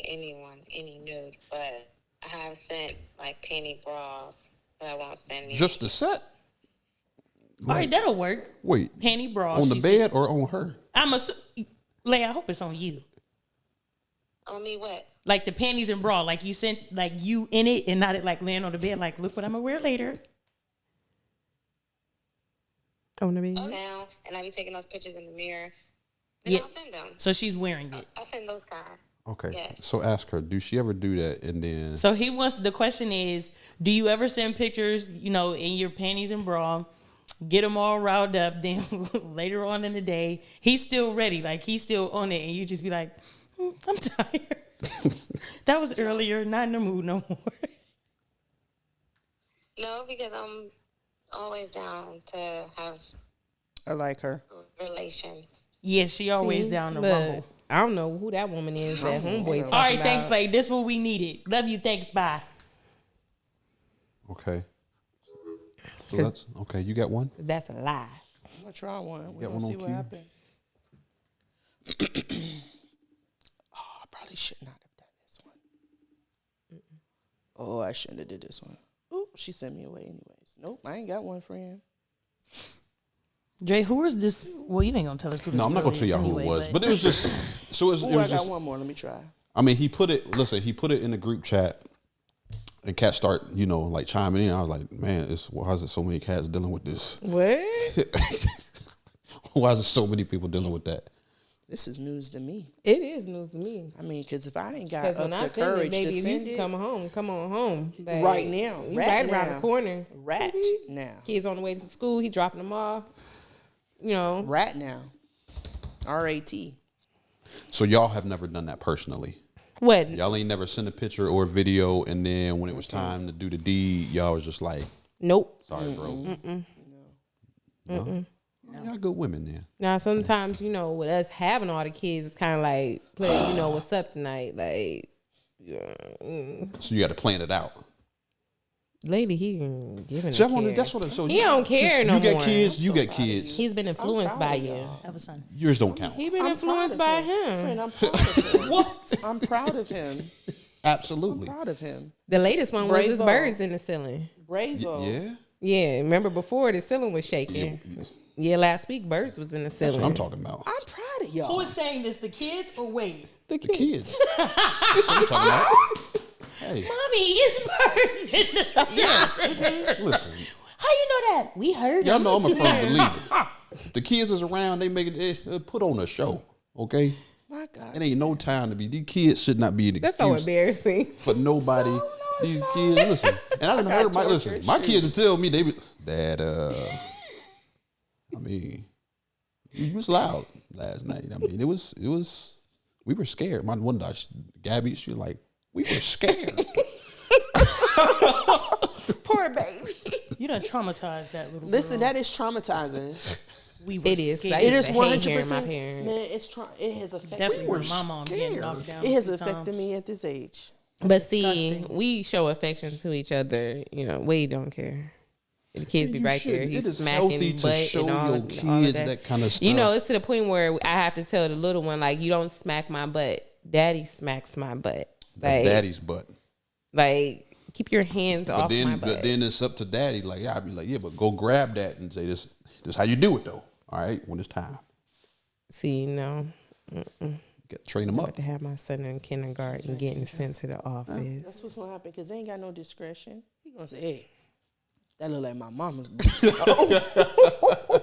anyone any nude, but I have sent like penny bras, but I won't send any. Just the set? All right, that'll work. Wait. Panty bra. On the she bed said. or on her? I'm Leia, I hope it's on you. On me what? Like the panties and bra. Like you sent, like you in it and not it like laying on the bed. Like, look what I'm going to wear later. On the bed. Now, and I be taking those pictures in the mirror. Then Yeah. I'll send them. So she's wearing it. I'll send those guys. Okay. Yes. So ask her, do she ever do that? And then. So the question is, do you ever send pictures, in your panties and bra, get them all riled up, then later on in the day, he's still ready, like he's still on it, and you just be like, I'm tired. That was earlier, not in the mood no more. No, because I'm always down to have I like her. a relation. Yeah, she always See? down to Look, rumble. I don't know who that woman is that homeboy talking All right, about. thanks, like this what we needed. Love you, thanks, bye. Okay. So that's okay. You got one? That's a lie. I'm gonna try one. We're Got gonna one see on what cue? happens. I probably should not have done this one. Oh, I shouldn't have did this one. Oh, she sent me away anyways. Nope, I ain't got one, friend. Dre, who is this? Well, you ain't gonna tell us who this No, I'm not gonna really tell y'all is who it anyway, was, but it was just. So it was, Ooh, it was I got just. one more. Let me try. I mean, he put it. Listen, he put it in the group chat, and cats start, like chiming in. I was like, man, why is it so many cats dealing with this? What? Why is there so many people dealing with that? This is news to me. It is news to me. I mean, because if I didn't got Because up when I the send it, courage baby, to if you send can it come home, come on home. Like, right now, you right right now, around the corner. right now, Kids on the way to school, he dropping them off. right now, R-A-T. So y'all have never done that personally. What? Y'all ain't never sent a picture or a video, and then when it was time to do the deed, y'all was just like, Nope. sorry, bro. No. Y'all good women then. Now, sometimes, with us having all the kids, it's kind of like, play, what's up tonight? Like, So you got to plan it out. lady, he can give him See, care. that's what. So He don't care no You got more. kids. You got kids. He's been influenced by you. have a son. Yours don't count. He been I'm influenced proud by of him. Friend, I'm proud of him. What? I'm proud of him. Absolutely. Proud of him. The latest one was his Bravo. birds in the ceiling. Bravo. Yeah. Yeah, remember before the ceiling was shaking? Yeah, last week birds was in the That's ceiling. what I'm talking about. I'm proud of y'all. Who is saying this? The kids or Wade? The The kids. That's what I'm talking about. Hey, Mommy, it's birds in the ceiling. listen. How you know that? We heard Y'all them. know I'm a firm believer. The kids is around. They make it. Put on a show. Okay. My God. It ain't no time to be. These kids should not be an That's so excuse embarrassing. for nobody. So, no, it's These not. kids, listen. And I done got heard my tortured my shoes. kids would tell me they be that. I mean, you was loud last night. I mean, it was. We were scared. My one daughter, Gabby, she was like, we were scared. Poor baby. You done traumatized that little Listen, girl. that is traumatizing. We were It is. scared. I It used is to hate 100%. hearing my Man, parents. it has affected. Definitely were with my mom getting scared. knocked down. It has a few affected times. me at this age. But see, disgusting. we show affection to each other. Wade don't care. The kids be You right should. there. It He's is smacking healthy to butt show and all, your all of kids that. that kind of stuff. It's to the point where I have to tell the little one, like, you don't smack my butt. Daddy smacks my butt. That's Like, daddy's butt. like, keep your hands off my butt. But then it's up to daddy. Like, yeah, I'd be like, yeah, but go grab that and say this. This how you do it though. All right, when it's time, See, no. you got to train them I'm up. about to have my son in kindergarten getting sent to the office. That's what's gonna happen because they ain't got no discretion. He gonna say, "Hey, That look like my mama's.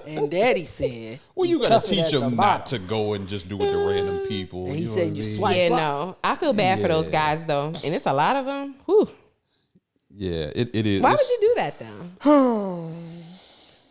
And Daddy said, well, you gotta teach them not to go and just do it to random people. And he you know said, what you I mean? swipe Yeah, up. no. I feel bad for those guys though, and it's a lot of them. Whew. Yeah, it is. Why would you do that though?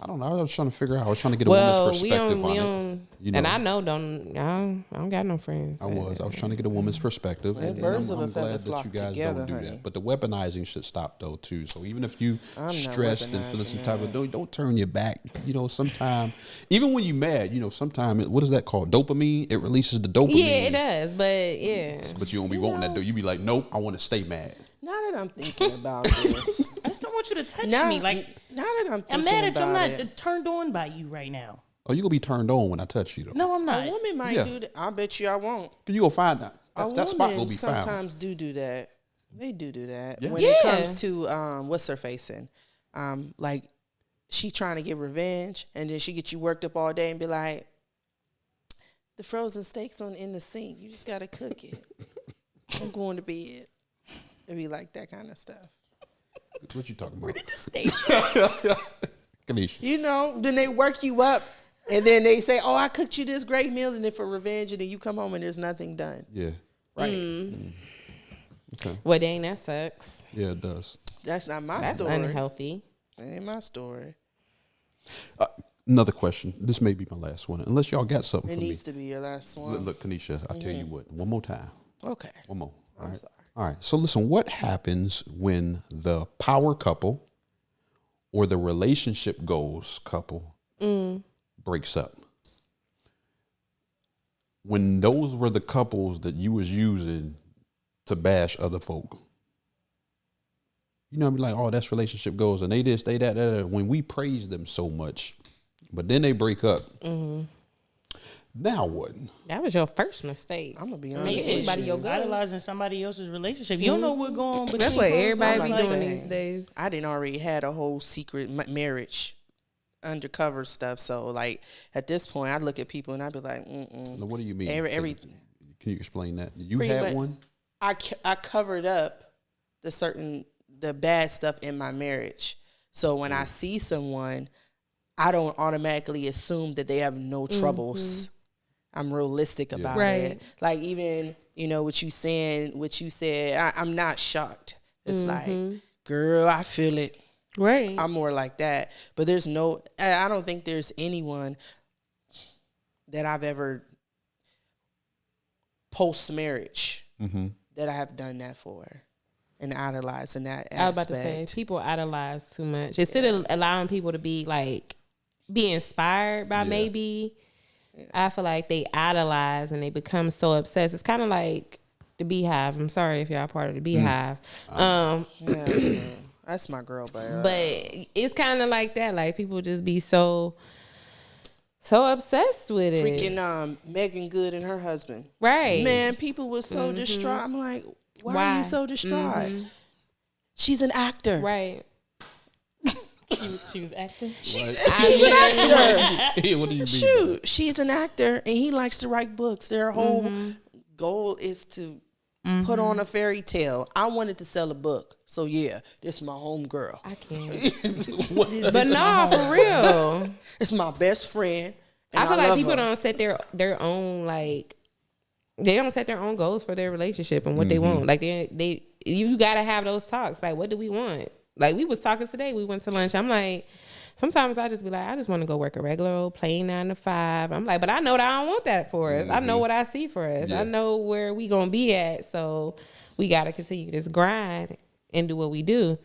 I don't know. I was trying to figure out. I was trying to get a woman's perspective on it. You know, and I don't got no friends. I was trying to get a woman's perspective. Well, And birds I'm of a feather glad that flock you guys together, don't do honey. that. But the weaponizing should stop though too. So even if you I'm not stressed and feeling some weaponizing type of don't turn your back. You know, sometime even when you mad, you know, sometime what is that called? Dopamine. It releases the dopamine. Yeah, it does. But yeah, But you don't be wanting that though. You be like, nope, I want to stay mad. Now that I'm thinking about this, I just don't want you to touch now, me. Like, now that I'm thinking I'm mad at you. I'm about not it, turned on by you right now. Oh, you gonna be turned on when I touch you though. No, I'm not. a woman might Yeah. do that. I bet you I won't. You gonna find that. A That spot woman will be found. sometimes do that. They do that Yeah. when it comes to what's her facing, like she trying to get revenge, and then she get you worked up all day and be like, the frozen steaks in the sink. You just gotta cook it. I'm going to bed. It be like that kind of stuff. What you talking about? You know, then they work you up, and then they say, "Oh, I cooked you this great meal," and then for revenge, and then you come home and there's nothing done. Yeah. Right? Okay. well, dang, that sucks. Yeah, it does. That's not my That's story. unhealthy. That ain't my story. Another question. This may be my last one, unless y'all got something It for me. needs to be your last one. Look, Kanisha, I'll tell you what. One more time. Okay. One more. All I'm right. sorry. All right. So listen, what happens when the power couple or the relationship goals couple breaks up? When those were the couples that you was using to bash other folk. You know, be like, oh, that's relationship goals, and they this, they that. When we praise them so much, but then they break up. Now what? That was your first mistake. I'm gonna be Make honest with anybody you. your girl. Idolizing somebody else's relationship. You don't know what's going on between. That's what closed everybody doors. be I'm doing saying. these days. I didn't already had a whole secret marriage, undercover stuff. So like at this point, I look at people and I be like, Now, what do you mean? Every Can you explain that? You Pretty had much. one? I covered up the bad stuff in my marriage. So when I see someone, I don't automatically assume that they have no troubles. I'm realistic about it. Like even, you know, what you said, I'm not shocked. It's like, girl, I feel it. Right. I'm more like that. But I don't think there's anyone that I've ever post-marriage that I have done that for and idolized in that aspect. I was about to say, people idolize too much. Instead of allowing people to be inspired by maybe, I feel like they idolize and they become so obsessed. It's kind of like the Beehive. I'm sorry if y'all part of the Beehive. That's my girl, but it's kind of like that. Like people just be so obsessed with it. freaking Megan Good and her husband. Right. Man, people were so distraught. I'm like, why are you so distraught? She's an actor. Right. She was acting. She's an actor. Yeah, what do you mean? Shoot, she's an actor, and he likes to write books. Their whole goal is to put on a fairy tale. I wanted to sell a book, so yeah, this is my home girl. I can't. But no, for real. It's my best friend. And I feel like love people her. don't set their own they don't set their own goals for their relationship and what they want. Like you gotta have those talks. Like, what do we want? Like we was talking today. We went to lunch. I'm like, sometimes I just be like, I just want to go work a regular old plain 9 to 5. I'm like, but I know that I don't want that for us. I know what I see for us. Yeah. I know where we gonna be at. So we gotta continue this grind and do what we do.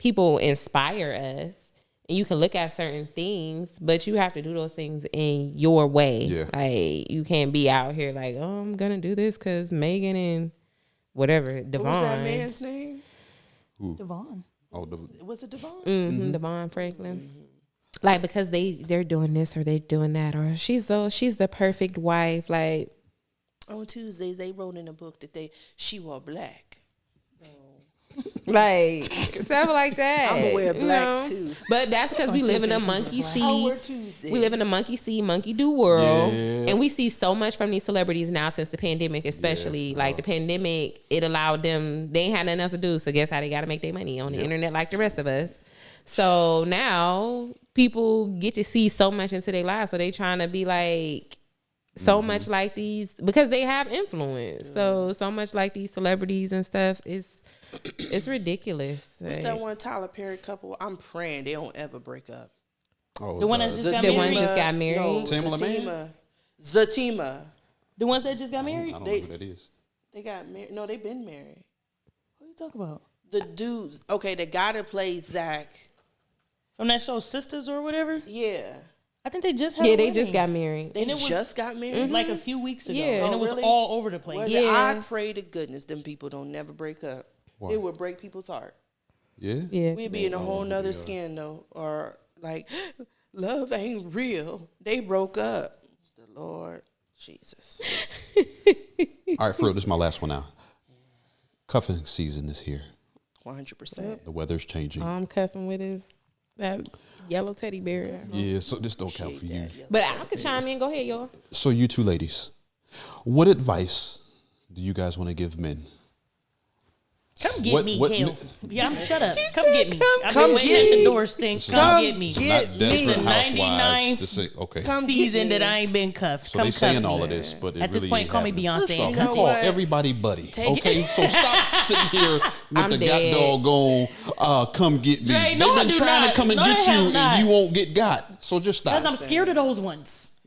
People inspire us. And you can look at certain things, but you have to do those things in your way. Yeah. Like, you can't be out here like, oh, I'm going to do this because Megan and whatever, Devon. What was that man's name? Devon. Oh, Was it Devon? Devon Franklin. Like, because they're doing this or they're doing that, or she's the perfect wife. Like, On Tuesdays, they wrote in a book that she wore black. like stuff like that. I'm gonna wear you black know? too. But that's because we live in a monkey I'll see. wear Tuesday. We live in a monkey see, monkey do world. Yeah. And we see so much from these celebrities now since the pandemic, especially. Like the pandemic, it allowed them, they ain't had nothing else to do. So guess how they got to make their money on the internet like the rest of us. So now people get to see so much into their lives. So they trying to be like so much like these because they have influence. So much like these celebrities and stuff. It's ridiculous. What's that one Tyler Perry couple? I'm praying they don't ever break up. Oh, the one that just got the married. one just got married. No, Zatima. The ones that just got married. I don't know who that is. They got married. No, they've been married. What are you talking about? The dudes. Okay, the guy that played Zach from that show, Sisters or whatever. Yeah. I think they just had. They just got married. They just got married like a few weeks ago, Yeah. and it was really? all over the place. I pray to goodness them people don't never break up. Why? It would break people's heart. Yeah. We'd be in a whole nother skin though, or like love ain't real. They broke up. The Lord Jesus. All right, for real, this is my last one now. Cuffing season is here. 100%. The weather's changing. I'm cuffing with that yellow teddy bear. Yeah, so this don't count for you. But I could chime in. Go ahead, y'all. So you two ladies, what advice do you guys want to give men? Come get me, hell. Yeah, shut up. Come said, get me. I've come been waiting get at me. the door stink. This is Come get me. Not Desperate It's the Housewives. 99th To say, okay. season that I ain't been cuffed. So Come they cuff saying me. all of this, but it At this really point, ain't call me happening. Beyonce. First off, You you know call what? everybody buddy. Okay, so stop sitting here with I'm the dead. doggone come get me. Dre, They've no, I been do trying not. to come and No, get they have you, not. and you won't get got. So just stop. Because I'm scared of those ones.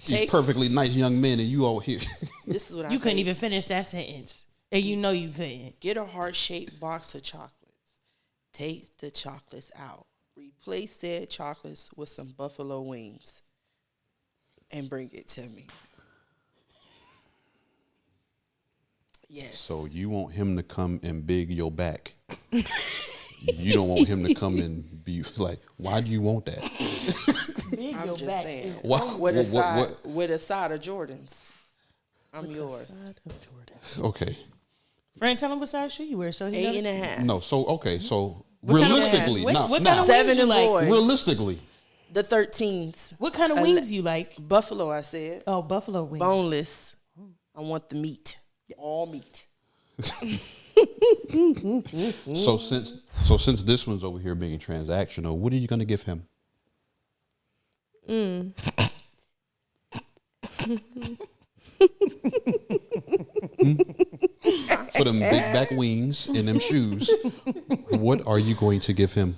These perfectly nice young men, and you all here. This is what I You say. couldn't even finish that sentence. And you know you couldn't. Get a heart-shaped box of chocolates. Take the chocolates out. Replace said chocolates with some buffalo wings. And bring it to me. Yes. So you want him to come and big your back. You don't want him to come and be like, why do you want that? I'm just saying. Why- With a side, what- with a side of Jordans. I'm yours. Okay. Friend, tell him what size shoe you wear. So he knows. 8.5. No, so okay, so What kind of- realistically, what- now, what now, kind of Seven wings you and like? boys. realistically, The 13s. What kind of wings you like? Buffalo, I said. Oh, buffalo wings. Boneless. I want the meat. All meat. so since this one's over here being transactional, what are you going to give him? For them big back wings and them shoes, what are you going to give him?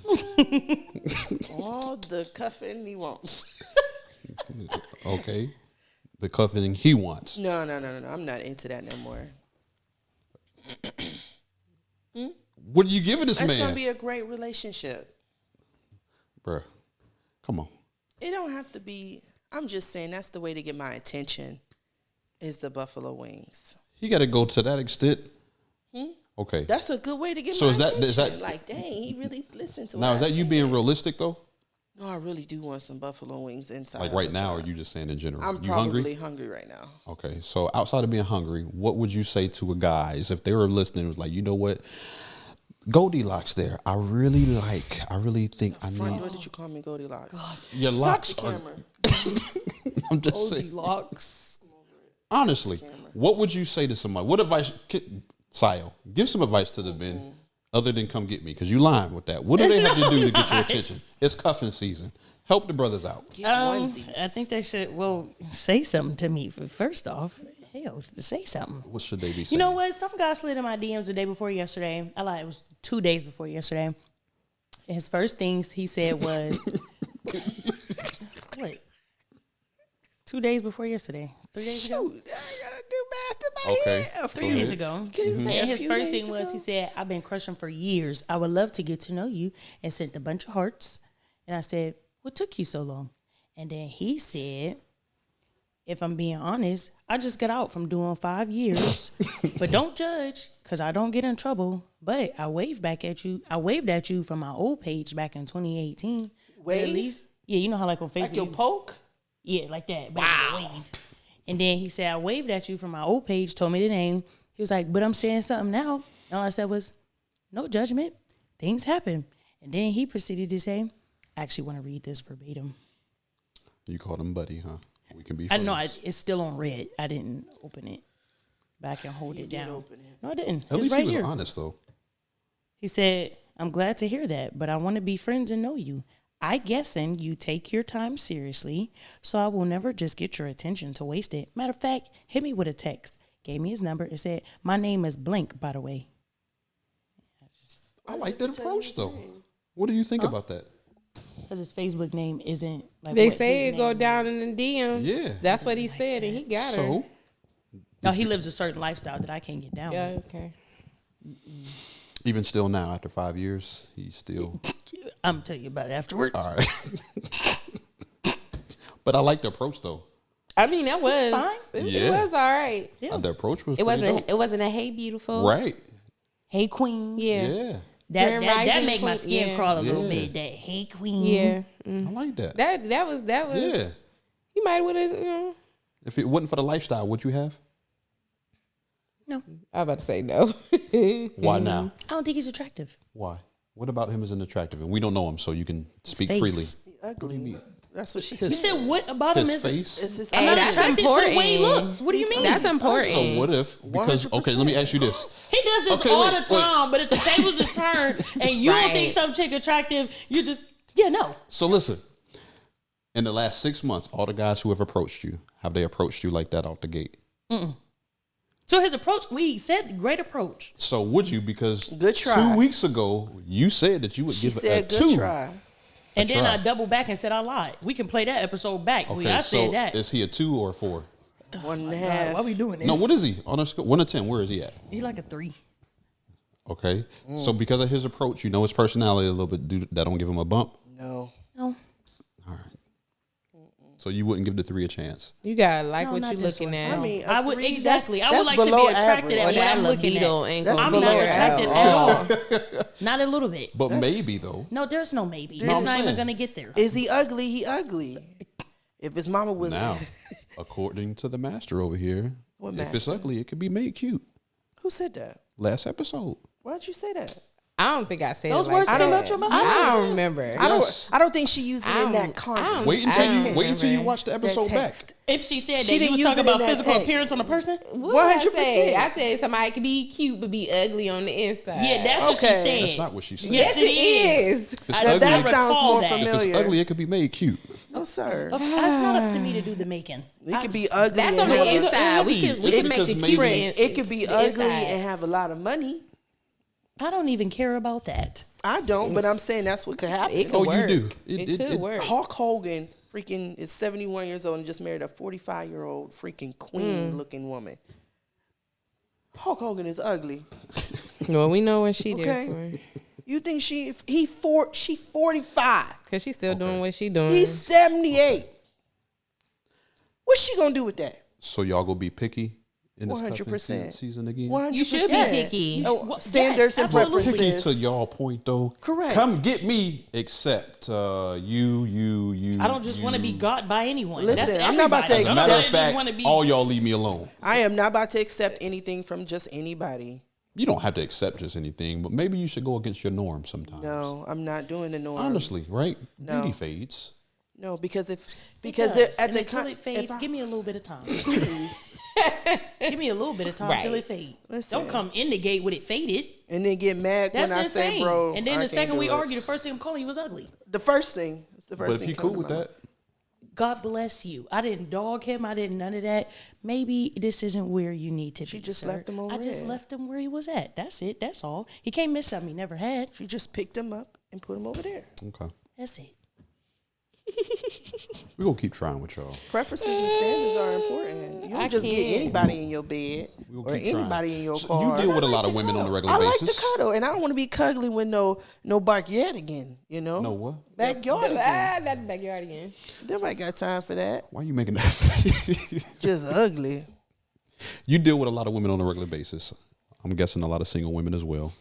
All the cuffing he wants. Okay, the cuffing he wants. No. I'm not into that no more. What are you giving this It's man? going to be a great relationship. Bruh, come on. It don't have to be. I'm just saying that's the way to get my attention is the buffalo wings. He got to go to that extent. Okay. That's a good way to get So my is that- attention. is that- like, dang, he really listened to Now, what is I that you said. being realistic though? No, I really do want some buffalo wings inside. Like of right a now, or jar. you just saying in general? I'm you probably hungry? hungry right now. Okay, so outside of being hungry, what would you say to a guys if they were listening? It was like, you know what, Goldilocks there. I really think I Front need door, did you call me Goldilocks? your Stop locks. the Are, camera. I'm just saying. Goldilocks. Honestly, what would you say to somebody? What advice, Sayo, give some advice to the men other than come get me, because you lying with that. What do they have to do to get your attention? It's cuffing season. Help the brothers out. Get onesies. I think they should, say something to me. First off, hell, say something. What should they be saying? You know what? Some guy slid in my DMs the day before yesterday. I lied. It was 2 days before yesterday. His first things he said was, what? 2 days before yesterday. 3 days ago? Shoot, I gotta do math in my Okay. head. A Three few days ago. Can you say And a his few first days thing was, ago? he said, I've been crushing for years. I would love to get to know you, and sent a bunch of hearts. And I said, what took you so long? And then he said, if I'm being honest, I just got out from doing 5 years. But don't judge, because I don't get in trouble. But I waved back at you. I waved at you from my old page back in 2018. Wave? At least, yeah, you know how like on Facebook. Like your poke? Yeah, like that. Wow. Wave. And then he said, I waved at you from my old page, told me the name. He was like, but I'm saying something now. And all I said was, no judgment. Things happen. And then he proceeded to say, I actually want to read this verbatim. You called him buddy, huh? We can be I friends. know it's still on red. I didn't open it back and hold it down. open it. No, I didn't. At It's least right he was here. honest, though. He said, I'm glad to hear that, but I want to be friends and know you. I guessing you take your time seriously, so I will never just get your attention to waste it. Matter of fact, hit me with a text. Gave me his number and said, my name is Blink, by the way. I like that approach, though. What do you think about that? Because his Facebook name isn't like They what say his it go name down is. in the DMs. Yeah. That's what he said, and he got her. So, No, he lives a certain lifestyle that I can't get down Yeah, with. okay. even still now, after 5 years, he's still... I'm going to tell you about it afterwards. All right. But I like the approach, though. I mean, that was fine. it Yeah. was all right. Yeah. The approach was It pretty wasn't. dope. It wasn't a hey beautiful. Right. Hey, queen. Yeah. Yeah. That Grand that Rising make my queen, skin yeah. crawl a little Yeah. bit. That hey, queen. Yeah. I like that. That was. Yeah. You might would have. You know, If it wasn't for the lifestyle, would you have? No, I was about to say no. Why now? I don't think he's attractive. Why? What about him is an attractive? And we don't know him, so you can speak face. freely. Ugly. That's what she You said. said what about him His is face. It's his I'm Hey, not that's attracted to the way he important. looks. What do you mean? That's important. So what if? Because okay, let me ask you this. He does this Okay, all wait, the time, but if the tables is turned and you don't Right. think some chick attractive, you just no. So listen. In the last 6 months, all the guys who have approached you, have they approached you like that off the gate? So his approach, we said great approach. So would you? Because Good try. 2 weeks ago, you said that you would She give said, it a good 2. try. And then try. I doubled back and said I lied. We can play that episode back. Okay, I so said that. is he a 2 or a 4? 1.5. Why we doing this? No, what is he on a scale 1 to 10? Where is he at? He like a 3. Okay, so because of his approach, you know his personality a little bit. That don't give him a bump. No. No. All right. So you wouldn't give the 3 a chance. You gotta like No, what not you're this looking one. at. I mean, I would three, exactly. I that's would like to be below attracted average. at or what that I'm looking libido at. ain't That's gonna I'm be not below there attracted at at all. all. Not a little bit. But maybe though. No, there's no maybe. No, It's I'm not even saying. gonna get there. Is he ugly? He ugly. If his mama was Now, according to the master over here, What if it's master? ugly, it could be made cute. Who said that? Last episode. Why'd you say that? I don't think I said Those it like words that. came out your mouth? I don't remember. Yes. I don't think she used it in I that don't- context. Wait I don't until you remember. watch the That episode back. text. If she said She that, didn't you was use talking it in about that physical text. appearance on a person? What did 100%. I said somebody could be cute but be ugly on the inside. Yeah, that's what she Okay. said. That's not what she said. Yes, Yes, it it is. is. If it's I ugly, That recall sounds more that. if it's familiar. ugly, it could be made cute. No, sir. Okay, it's not up to me to do the making. It could be ugly. That's and on the have a- inside. We can It's make because the maybe- cute. It could be the ugly inside. and have a lot of money. I don't even care about that. I don't, but I'm saying that's what could happen. It could Oh, work. you do. It could work. Hulk Hogan freaking is 71 years old and just married a 45-year-old freaking queen-looking woman. Hulk Hogan is ugly. Well, we know what she Okay. did for. You think she 45. Because she's still doing what she doing. He's 78. What's she gonna do with that? So y'all gonna be picky in this 100%. cuffing season again? 100%. You should be picky. Oh, standards and absolutely. Picky preferences. to y'all point though. Correct. Come get me, except you. I don't just want to be got by anyone. Listen, That's I'm not about to everybody. As a matter of I fact, just want to be. all y'all leave me alone. I am not about to accept anything from just anybody. You don't have to accept just anything, but maybe you should go against your norm sometimes. No, I'm not doing the norm. Honestly, right? No. Beauty fades. No, because It because does. they're at And the until it fades, if I- give me a little bit of time. please. Give me a little bit of time till it fades. Listen. Don't come in the gate with it faded. And then get mad That's when I insane. say, bro. and then I the can't second do we it. argue, the first thing I'm calling you was ugly. The first thing. It's the first But if thing. he come cool to with my that, God bless you. I didn't dog him. I didn't none of that. Maybe this isn't where you need to be. She just sir. left him on I just red. left him where he was at. That's it. That's all. He can't miss something he never had. She just picked him up and put him over there. okay. That's it. We're gonna keep trying with y'all. Preferences and standards are important. You don't I just get can't. anybody in your bed We'll or keep trying. anybody in your So car. you deal with a lot of women on a regular I like basis. to cuddle, and I don't want to be cuddly with no backyard again. You know, No what? backyard again. Not the backyard again. Nobody got time for that. Why are you making that? Just ugly. You deal with a lot of women on a regular basis. I'm guessing a lot of single women as well.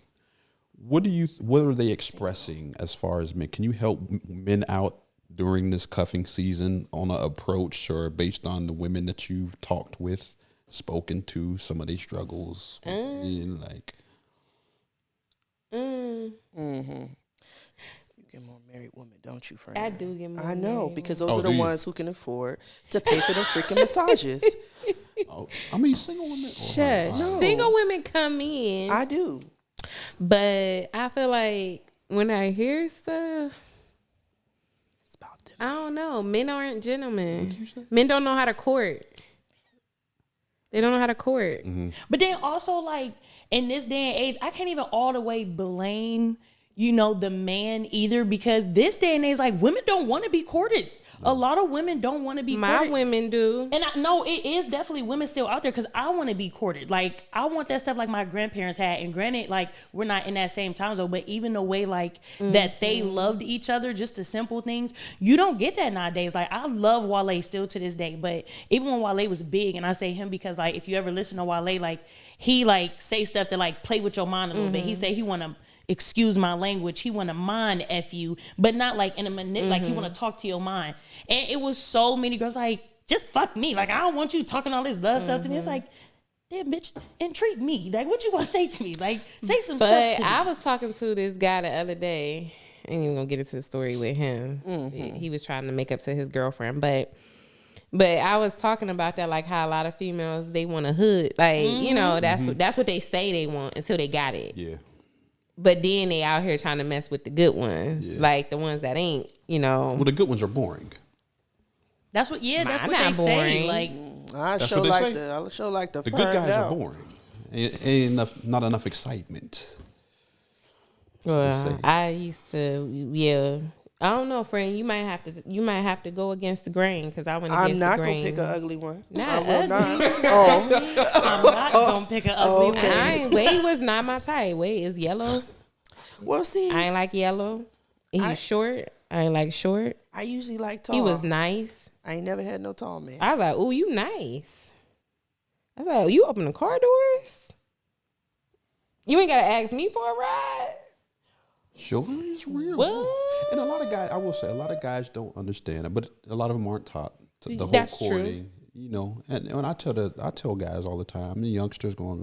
What are they expressing as far as men? Can you help men out during this cuffing season on an approach or based on the women that you've talked with, spoken to, some of their struggles? And like, You get more married women, don't you, friend? I do get more I know married because those Oh, are the do you? ones who can afford to pay for the freaking massages. oh, I mean, single women. Shush. No. Single women come in, I do. but I feel like when I hear stuff, It's about them. I don't know. Men aren't gentlemen. Men don't know how to court. They don't know how to court. Mm-hmm. But then also, like, in this day and age, I can't even all the way blame, you know, the man either, because this day and age, like, women don't want to be courted. A lot of women don't want to be My courted. women do. And I know it is definitely women still out there, because I want to be courted. Like, I want that stuff like my grandparents had. And granted, like, we're not in that same time zone, but even the way, like, that they loved each other, just the simple things, you don't get that nowadays. Like, I love Wale still to this day, but even when Wale was big, and I say him because, like, if you ever listen to Wale, like, he, like, say stuff that, like, play with your mind a little bit. He say he want to, excuse my language, he want to mind F you, but not like in a like he want to talk to your mind. And it was so many girls like, just fuck me. Like, I don't want you talking all this love stuff to me. It's like, damn, bitch, entreat me. Like, what you want to say to me? Like, say some stuff to me. But I was talking to this guy the other day. I ain't even gonna get into the story with him. He was trying to make up to his girlfriend, but I was talking about that, like how a lot of females, they want a hood, like you know, that's what they say they want until they got it. Yeah. But then they out here trying to mess with the good ones, like the ones that ain't, you know. Well, the good ones are boring. That's what, that's what not they say. boring. Like, I That's show what they like say. the I show like the The find good guys out. are boring. Ain't enough, not enough excitement. Well, I used to, yeah. I don't know, friend. You might have to go against the grain, because I went against I'm not the grain. gonna pick an ugly one. Not I will ugly. not. Oh, I'm not going to pick an ugly one. Wade was not my type. Wade is yellow. well, see, I ain't like yellow. He was short. I ain't like short. I usually like tall. He was nice. I ain't never had no tall man. I was like, "Ooh, you nice." I was like, "You open the car doors? You ain't gotta ask me for a ride." Chivalry is real. What? And a lot of guys, I will say, a lot of guys don't understand it, but a lot of them aren't taught the whole That's true. courting. You know, and when I tell guys all the time, the youngsters going,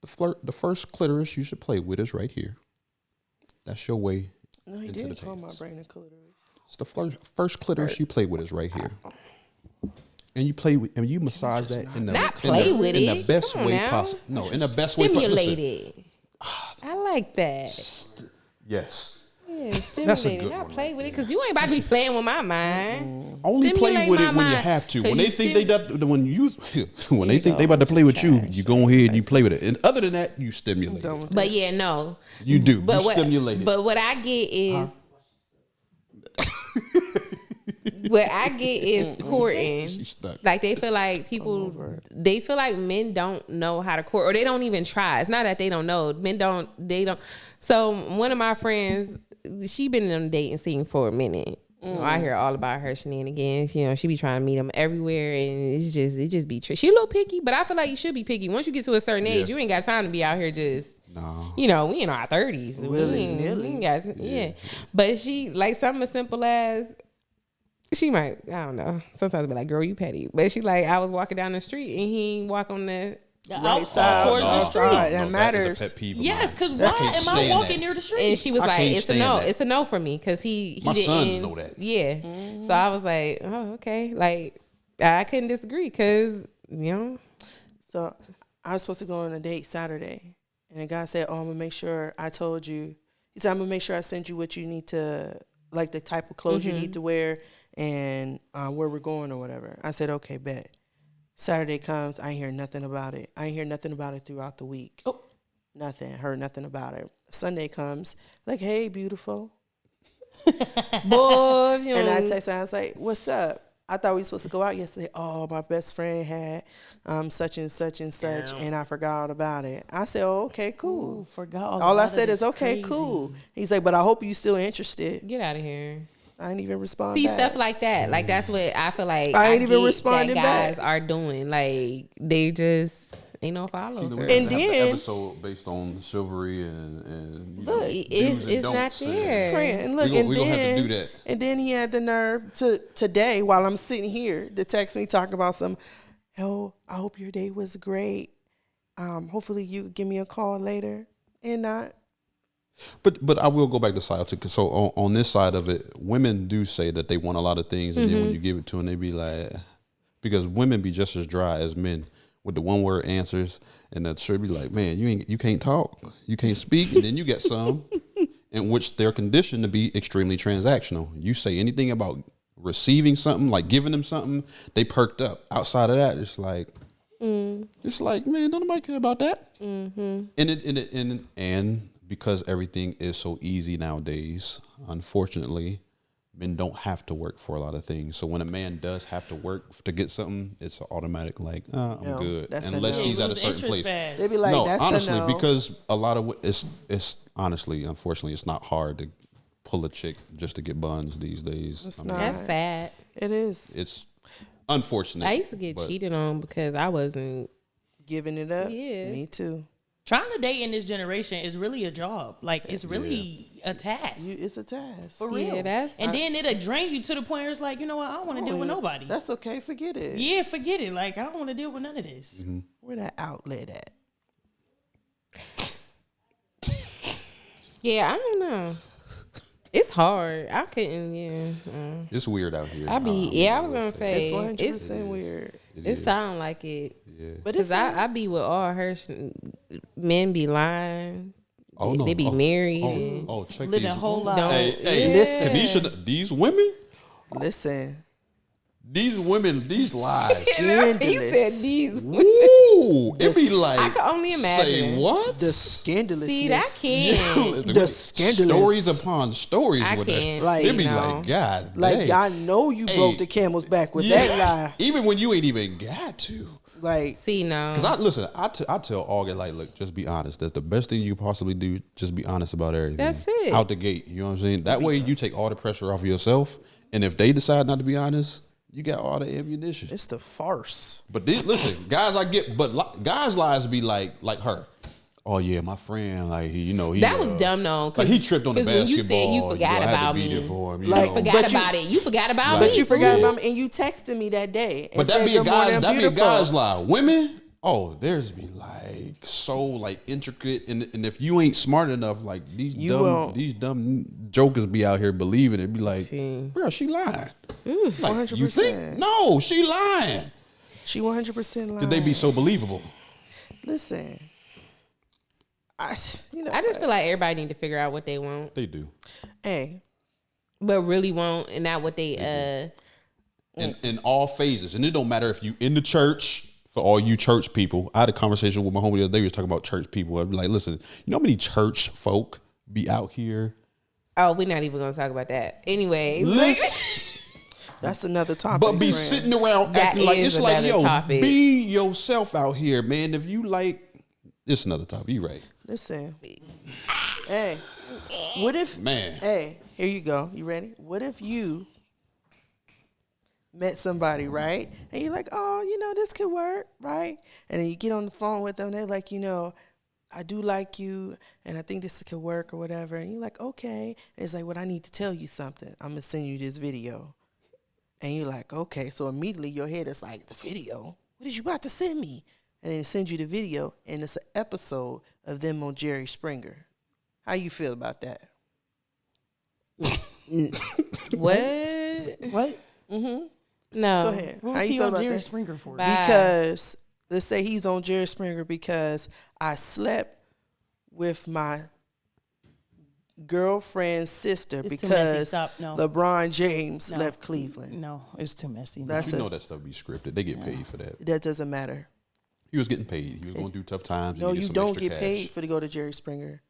the first clitoris you should play with is right here. That's your way. No, he into didn't the call penis. my brain a clitoris. It's the first clitoris you play with is right here. And you play with, and you massage that in the Not play with in it. the best Come on way now. possible. No, in the best way Stimulate possible. it. I like that. Yes. Yeah, That's a stimulate it. good Not one play with it, because you ain't about to be playing with my mind. Only play Stimulate with my it when you mind, have to. 'cause When they you think they when they think go. they about to play with you, Trash. you go ahead and you play with it. And other than that, you stimulate Done it. with But that. yeah, no. You do. But You what? stimulate it. But what I get is. What I get is courting. She's stuck. Like, they feel like they feel like men don't know how to court, or they don't even try. It's not that they don't know. They don't. So one of my friends, she been on a dating scene for a minute. You know, I hear all about her shenanigans. You know, she be trying to meet them everywhere, and it just be tricky. She a little picky, but I feel like you should be picky. Once you get to a certain age, you ain't got time to be out here just. No. You know, we in our 30s. Willy-nilly. Yeah. But she, like, something as simple as, she might, I don't know. Sometimes be like, girl, you petty. But she like, I was walking down the street and he ain't walk on the right side, towards the left street. side. That matters. That is a pet peeve of Yes, mine. because I why can't am I stand walking that. near the street? and she was I like, can't it's a stand no. that. It's a no for me, because he My didn't. sons know that. Yeah. So I was like, oh, okay. Like, I couldn't disagree, because, you know. So I was supposed to go on a date Saturday, and the guy said, "Oh, I'm gonna make sure I told you." He said, "I'm gonna make sure I send you what you need to, like the type of clothes you need to wear, and where we're going or whatever." I said, "Okay, bet." Saturday comes, I ain't hear nothing about it. I ain't hear nothing about it throughout the week. Oh. Nothing. Heard nothing about it. Sunday comes, like, "Hey, beautiful." Boy, if you And I don't- text her, I was like, "What's up? I thought we were supposed to go out yesterday." "Oh, my best friend had such and such and such, and I forgot all about it." I said, "Oh, okay, cool." Ooh, forgot All I about said it. is, "Okay, Crazy. cool." He's like, "But I hope you still interested." get out of here. I ain't even respond See, back. stuff like that. Like, that's what I feel like I ain't even get responding that back. guys are doing. Like, they just ain't no follow You know, we through. have And to have then- the episode based on chivalry and you know, Look, do's and it's not don'ts. there. Friend, and look, We and gonna have to then do that. and then he had the nerve to today, while I'm sitting here, to text me talking about some. "Oh, I hope your day was great. Hopefully you give me a call later." And not. But I will go back to side too. 'Cause so on this side of it, women do say that they want a lot of things, and then when you give it to them, they be like, because women be just as dry as men with the one word answers, and that should be like, man, you can't talk, you can't speak, and then you get some, in which they're conditioned to be extremely transactional. You say anything about receiving something, like giving them something, they perked up. Outside of that, it's like, man, don't nobody care about that. And because everything is so easy nowadays, unfortunately, men don't have to work for a lot of things. So when a man does have to work to get something, it's automatic like, I'm good. Unless he's at a certain place. They be like, no, that's honestly, a no. because a lot of it's honestly, unfortunately, it's not hard to pull a chick just to get buns these days. It's not. That's sad. It is. It's unfortunate. I used to get cheated on because I wasn't giving it up. Yeah. Me too. Trying to date in this generation is really a job. Like, it's really a task. It's a task. For real. Yeah, and then it'll drain you to the point where it's like, you know what? I don't want to deal with nobody. That's okay. Forget it. Yeah, forget it. Like, I don't want to deal with none of this. Where that outlet at? Yeah, I don't know. It's hard. I couldn't. It's weird out here. I was gonna say It's 100% weird. It sound like it. Yeah. But Cause I be with all her men be lying. Oh, no. They be married. Check Living these. whole lives. Hey, Listen. these women, Listen. these lies. He Scandalous. said these. Ooh, it be like, I can only imagine. Say what? The scandalousness. See, that can't. The scandalous. Stories upon stories I with can't. it. Like, It be no. like, God, Like, dang. I know you broke the camel's back with Yeah. that lie. Even when you ain't even got to. Like, See, no. Because I tell August, like, look, just be honest. That's the best thing you possibly do. Just be honest about everything. That's it. Out the gate. You know what I'm saying? That way you take all the pressure off of yourself. And if they decide not to be honest, you got all the ammunition. it's the farce. But listen, guys, guys' lies be like her. Oh yeah, my friend, like he That was dumb though. Like he tripped on the basketball. When you said you forgot I had to about be me, there for him, Like, know. but you forgot about me. But you forgot Yeah. about me, and you texted me that day. And But said, that be a "Good morning, guy's beautiful." lie. Women, theirs be like so like intricate, and if you ain't smart enough, like these dumb jokers be out here believing it. Be like, bro, she lying. Like, 100%. you think? No, she lying. She 100% lying. Did they be so believable? Listen, I just feel like everybody need to figure out what they want, They do. Hey, but really want, and not what they In all phases, and it don't matter if you in the church. For all you church people, I had a conversation with my homie the other day. We was talking about church people. I'd be like, listen, you know how many church folk be out here? Oh, we're not even gonna talk about that. Anyway, that's another topic. But be friend. sitting around That acting like is it's like, another yo, topic. be yourself out here, man. If you like, it's another topic. You right, Listen, hey, what if, man? Hey, here you go. You ready? What if you met somebody, right? And you're like, oh, this could work, right? And then you get on the phone with them. They're like, I do like you, and I think this could work or whatever. And you're like, okay. And it's like, well, I need to tell you something. I'm going to send you this video. And you're like, okay. So immediately your head is like, the video? What is you about to send me? And then it sends you the video, and it's an episode of them on Jerry Springer. How you feel about that? what? Mm-hmm. No. Go ahead. Who's How you he feel on about Jerry that? Springer for? Because let's say he's on Jerry Springer because I slept with my girlfriend's sister It's too messy. because Stop. No. LeBron James No. left Cleveland. No, it's too messy. That's You it. know that stuff be scripted. They get paid for that. That doesn't matter. He was getting paid. He was going through tough times. No, and he you some don't extra get cash. paid for to go to Jerry Springer.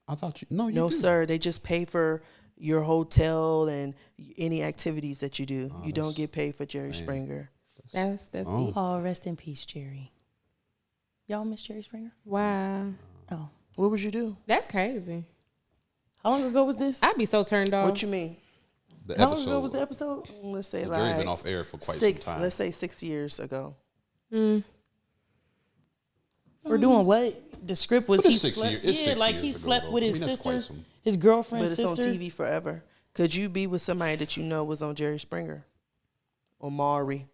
I thought you. No, you No, do. sir. They just pay for your hotel and any activities that you do. You don't get paid for Jerry Springer. That's deep. Oh, rest in peace, Jerry. Y'all miss Jerry Springer? Wow, Oh, What would you do? that's crazy. how long ago was this? I'd be so turned off. What you mean? The How long episode. ago was the episode? Let's say Jerry's like been off air for quite six. some time. Let's say 6 years ago. For doing what? The script was But he it's 6 slept. years- it's Yeah, 6 like years he ago, slept though. with I his mean, that's quite sister, some- his But girlfriend's it's sister. on TV forever. Could you be with somebody that you know was on Jerry Springer or Maury?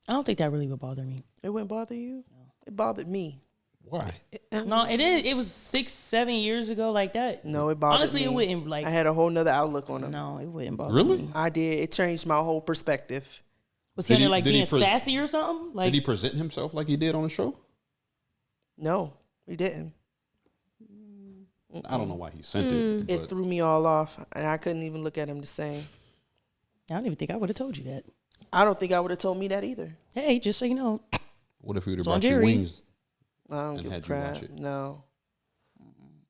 I don't think that really would bother me. It wouldn't bother you? It bothered me. Why? No, it is. It was 6-7 years ago, like that. No, it bothered Honestly, me. it wouldn't. Like, I had a whole nother outlook on him. no, it wouldn't bother Really? me. I did. It changed my whole perspective. Was he Did on there he- like did he being pres- sassy or something? Like, Did he present himself like he did on the show? No, he didn't. I don't know why he sent it. It But threw me all off, and I couldn't even look at him the same. I don't even think I would have told you that. I don't think I would have told me that either. Hey, just so you know. what if we would have It's on brought you Jerry. wings? I don't And give a had you watch crap. it. No.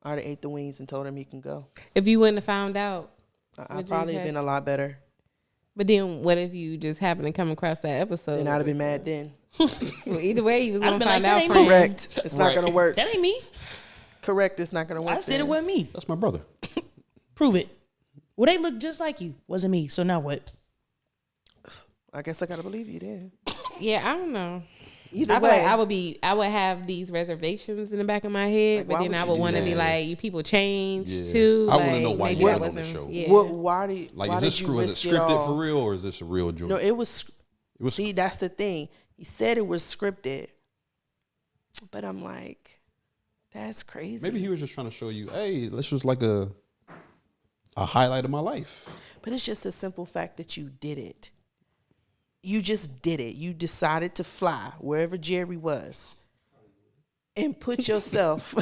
I'd have ate the wings and told him he can go. If you wouldn't have found out, I'd Would you probably have have- been a lot better. but then what if you just happened to come across that episode? And I'd have been mad then. Well, either way, you was I'd gonna been find like, that out ain't from me. Correct. It's not Right. going to work. That ain't me. Correct. It's not going to work. I said it then. wasn't me. That's my brother. Prove it. Well, they look just like you. Wasn't me. So now what? I guess I got to believe you then. Yeah, I don't know. Either I feel way. like I would have these reservations in the back of my head, Like, but why then would I you would do want to be that? like, you people change Yeah. too. I wanna know Like, why maybe you that went on the wasn't- show. Yeah. Why did Like, why is this did you screw? Is it risk it scripted all? for real, or is this a real joke? No, it was. was- See, that's the thing. He said it was scripted, but I'm like, that's crazy. Maybe he was just trying to show you, hey, this was like a highlight of my life. But it's just a simple fact that you did it. You just did it. You decided to fly wherever Jerry was and put yourself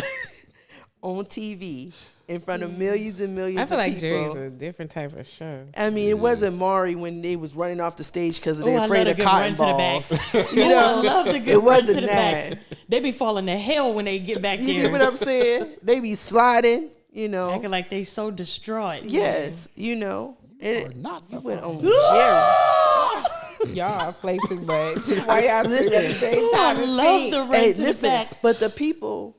on TV in front of millions and millions I feel of like people. Jerry's a different type of show. I mean, it wasn't Maury when they was running off the stage because Ooh, they're I afraid love of a good cotton run to the balls. back. You Ooh, know, I love the good it run wasn't to the that. back. They be falling to hell when they get back You there. get what I'm saying? They be sliding, you know. Acting like they so distraught. Yes, you know. It, not you the went on Jerry. Y'all play too much. Why y'all Listen. at the same Ooh, time? I and love sing? the run Hey, to listen, the back. but the people,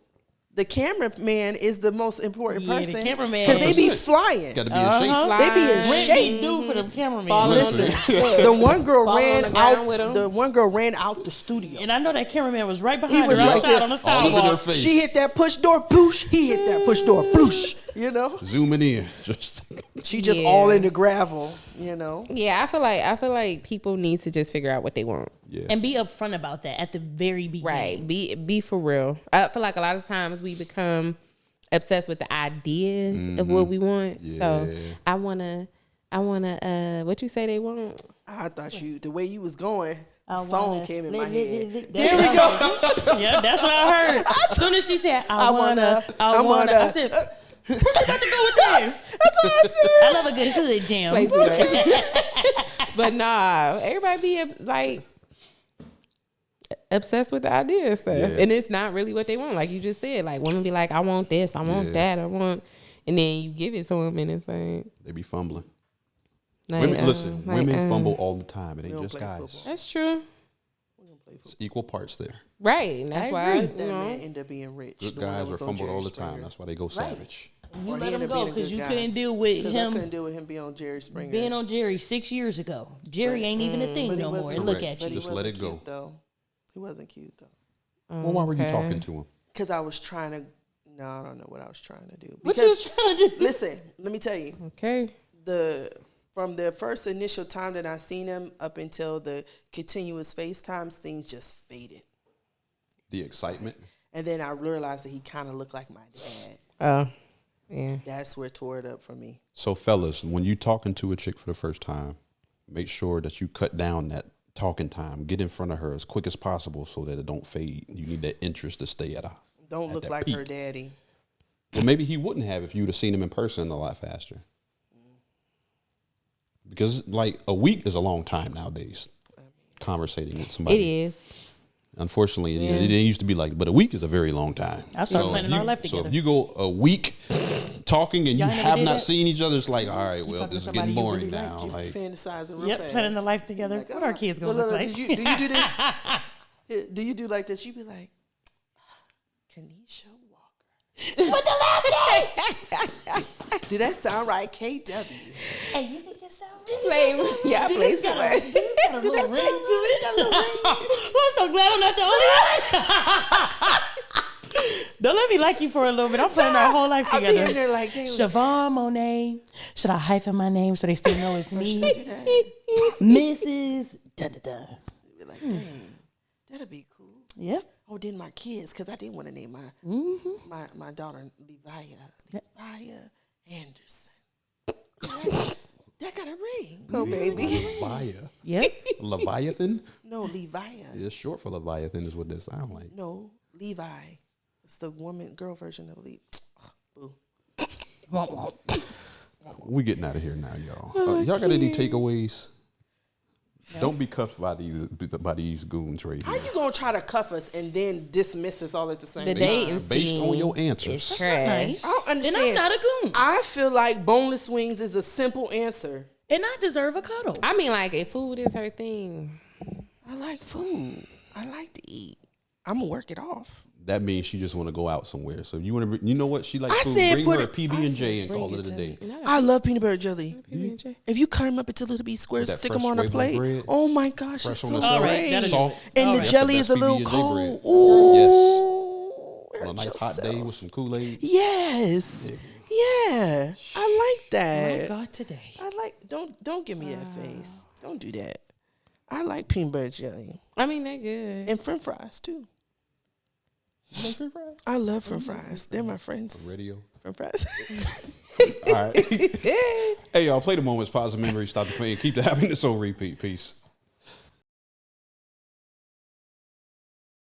the cameraman is the most important Yeah, the person. cameraman. Because they be 100%. flying. Got to be in shape. They be in Rent shape. do for the cameraman. Falling on Listen. the- The one girl Fall on ran the ground with 'em. out. The one girl ran out the studio. And I know that cameraman was right He behind was her right outside there. on the All up in her sidewalk. face. She hit that push door, bloosh. He hit that push door, bloosh. You know, Zooming in. Just she just Yeah. all in the gravel. You know, Yeah, I feel like people need to just figure out what they want. yeah. And be upfront about that at the very beginning. Right. Be for real. I feel like a lot of times we become obsessed with the idea of what we want. So Yeah. I wanna what you say they want? I thought the way you was going, a I song wanna- came in my head. There we go. Yeah, that's what I heard. As soon as she said, I wanna. I said, what's it got to do with this? That's all I said. I love a good hood jam. Play too much. But nah, everybody be like obsessed with the idea and stuff. Yeah. And it's not really what they want. Like you just said, like women be like, I want this, I want Yeah. that, I want, and then you give it to them and it's like, They be fumbling. like, Women, listen, like, women fumble all the time. It We ain't don't just play guys. football. That's true. It's equal parts there. Right. And that's I why agree. That you know, man ended up being rich. Good The one that guys are was on fumbled all Jerry the time. Springer. That's why they go savage. You Or he let him ended up go being a because good you guy. couldn't deal with 'Cause I couldn't him deal with him being on Jerry Springer. being on Jerry 6 years ago. Jerry ain't even a thing But he no more. wasn't- And look Correct. at But you. he Just let wasn't it go. cute, though. He wasn't cute though. Well, why were you Okay. talking to him? Because I was trying to. No, I don't know what I was trying to do. What you Because trying to do? listen, let me tell you. okay. From the first initial time that I seen him up until the continuous FaceTimes, things just faded. The excitement. And then I realized that he kind of looked like my dad. Oh, yeah. That's where it tore it up for me. So, fellas, when you talking to a chick for the first time, make sure that you cut down that talking time. Get in front of her as quick as possible so that it don't fade. You need that interest to stay at a. Don't at look that like peak. her daddy. Well, maybe he wouldn't have if you'd have seen him in person a lot faster. Because like a week is a long time nowadays. Conversating with somebody. It is. Unfortunately, you know, it used to be like, but a week is a very long time. I started planning our life So together. if you go a week talking and you Y'all never have did not that? seen each other, it's like, all right, well, talking this to is getting somebody you boring really now. Like, Fantasizing real Yep, fast. planning the life together. Like, What our kids gonna look, look like? do you do this? Do you do like this? You be like, Kenesha Walker. What the last name? Did that sound right? KW. Hey, you think that sounds Play, yeah, play some. Did that ring to it? I'm so glad I'm not the only one. Don't let me like you for a little bit. I'm planning our whole life I be in together. there like, damn. Siobhan Monet. Should I hyphen my name so they still know it's me? Do that. Mrs. Da da da. Be like, dang, that'd be cool. Yep. Oh, then my kids, because I didn't want to name my daughter Levia Anderson. That got a ring. Oh, baby. Leviathan. Yep. Leviathan? No, Levia. It's short for Leviathan is what this sound like. No, Levi. It's the girl version of Levi. Boo. We getting out of here now, y'all. Y'all got any takeaways? No. Don't be cuffed by these goons right here. How you gonna try to cuff us and then dismiss us all at the same time? Based on your answers. It's trash. Nice. I don't understand. And I'm not a goon. I feel like boneless wings is a simple answer. And I deserve a cuddle. I mean, like, if food is her thing. I like food. I like to eat. I'm gonna work it off. That means she just want to go out somewhere. So you want to, you know what? She like I food. said Bring put her a it- PB I and said J and bring call it it a to day. I love peanut butter jelly. PB&J. If you cut them up into little bitty squares, That stick fresh them on a wave of plate. bread. Oh my gosh, Fresh it's on so the All shelf. right, great. that'll do Soft. it. And All the right. jelly That's is the a best little PB&J bread. cold. Ooh. On a nice hot day with some Kool-Aid. Yes. Yeah. I like that. My God, today. I like don't give me that face. Don't do that. I like peanut butter jelly. I mean, they're good. And french fries too. I love french fries. They're my friends. Radio. French fries. All right. Hey, y'all, play the moments, positive memories, stop the pain, keep the happiness on repeat. Peace.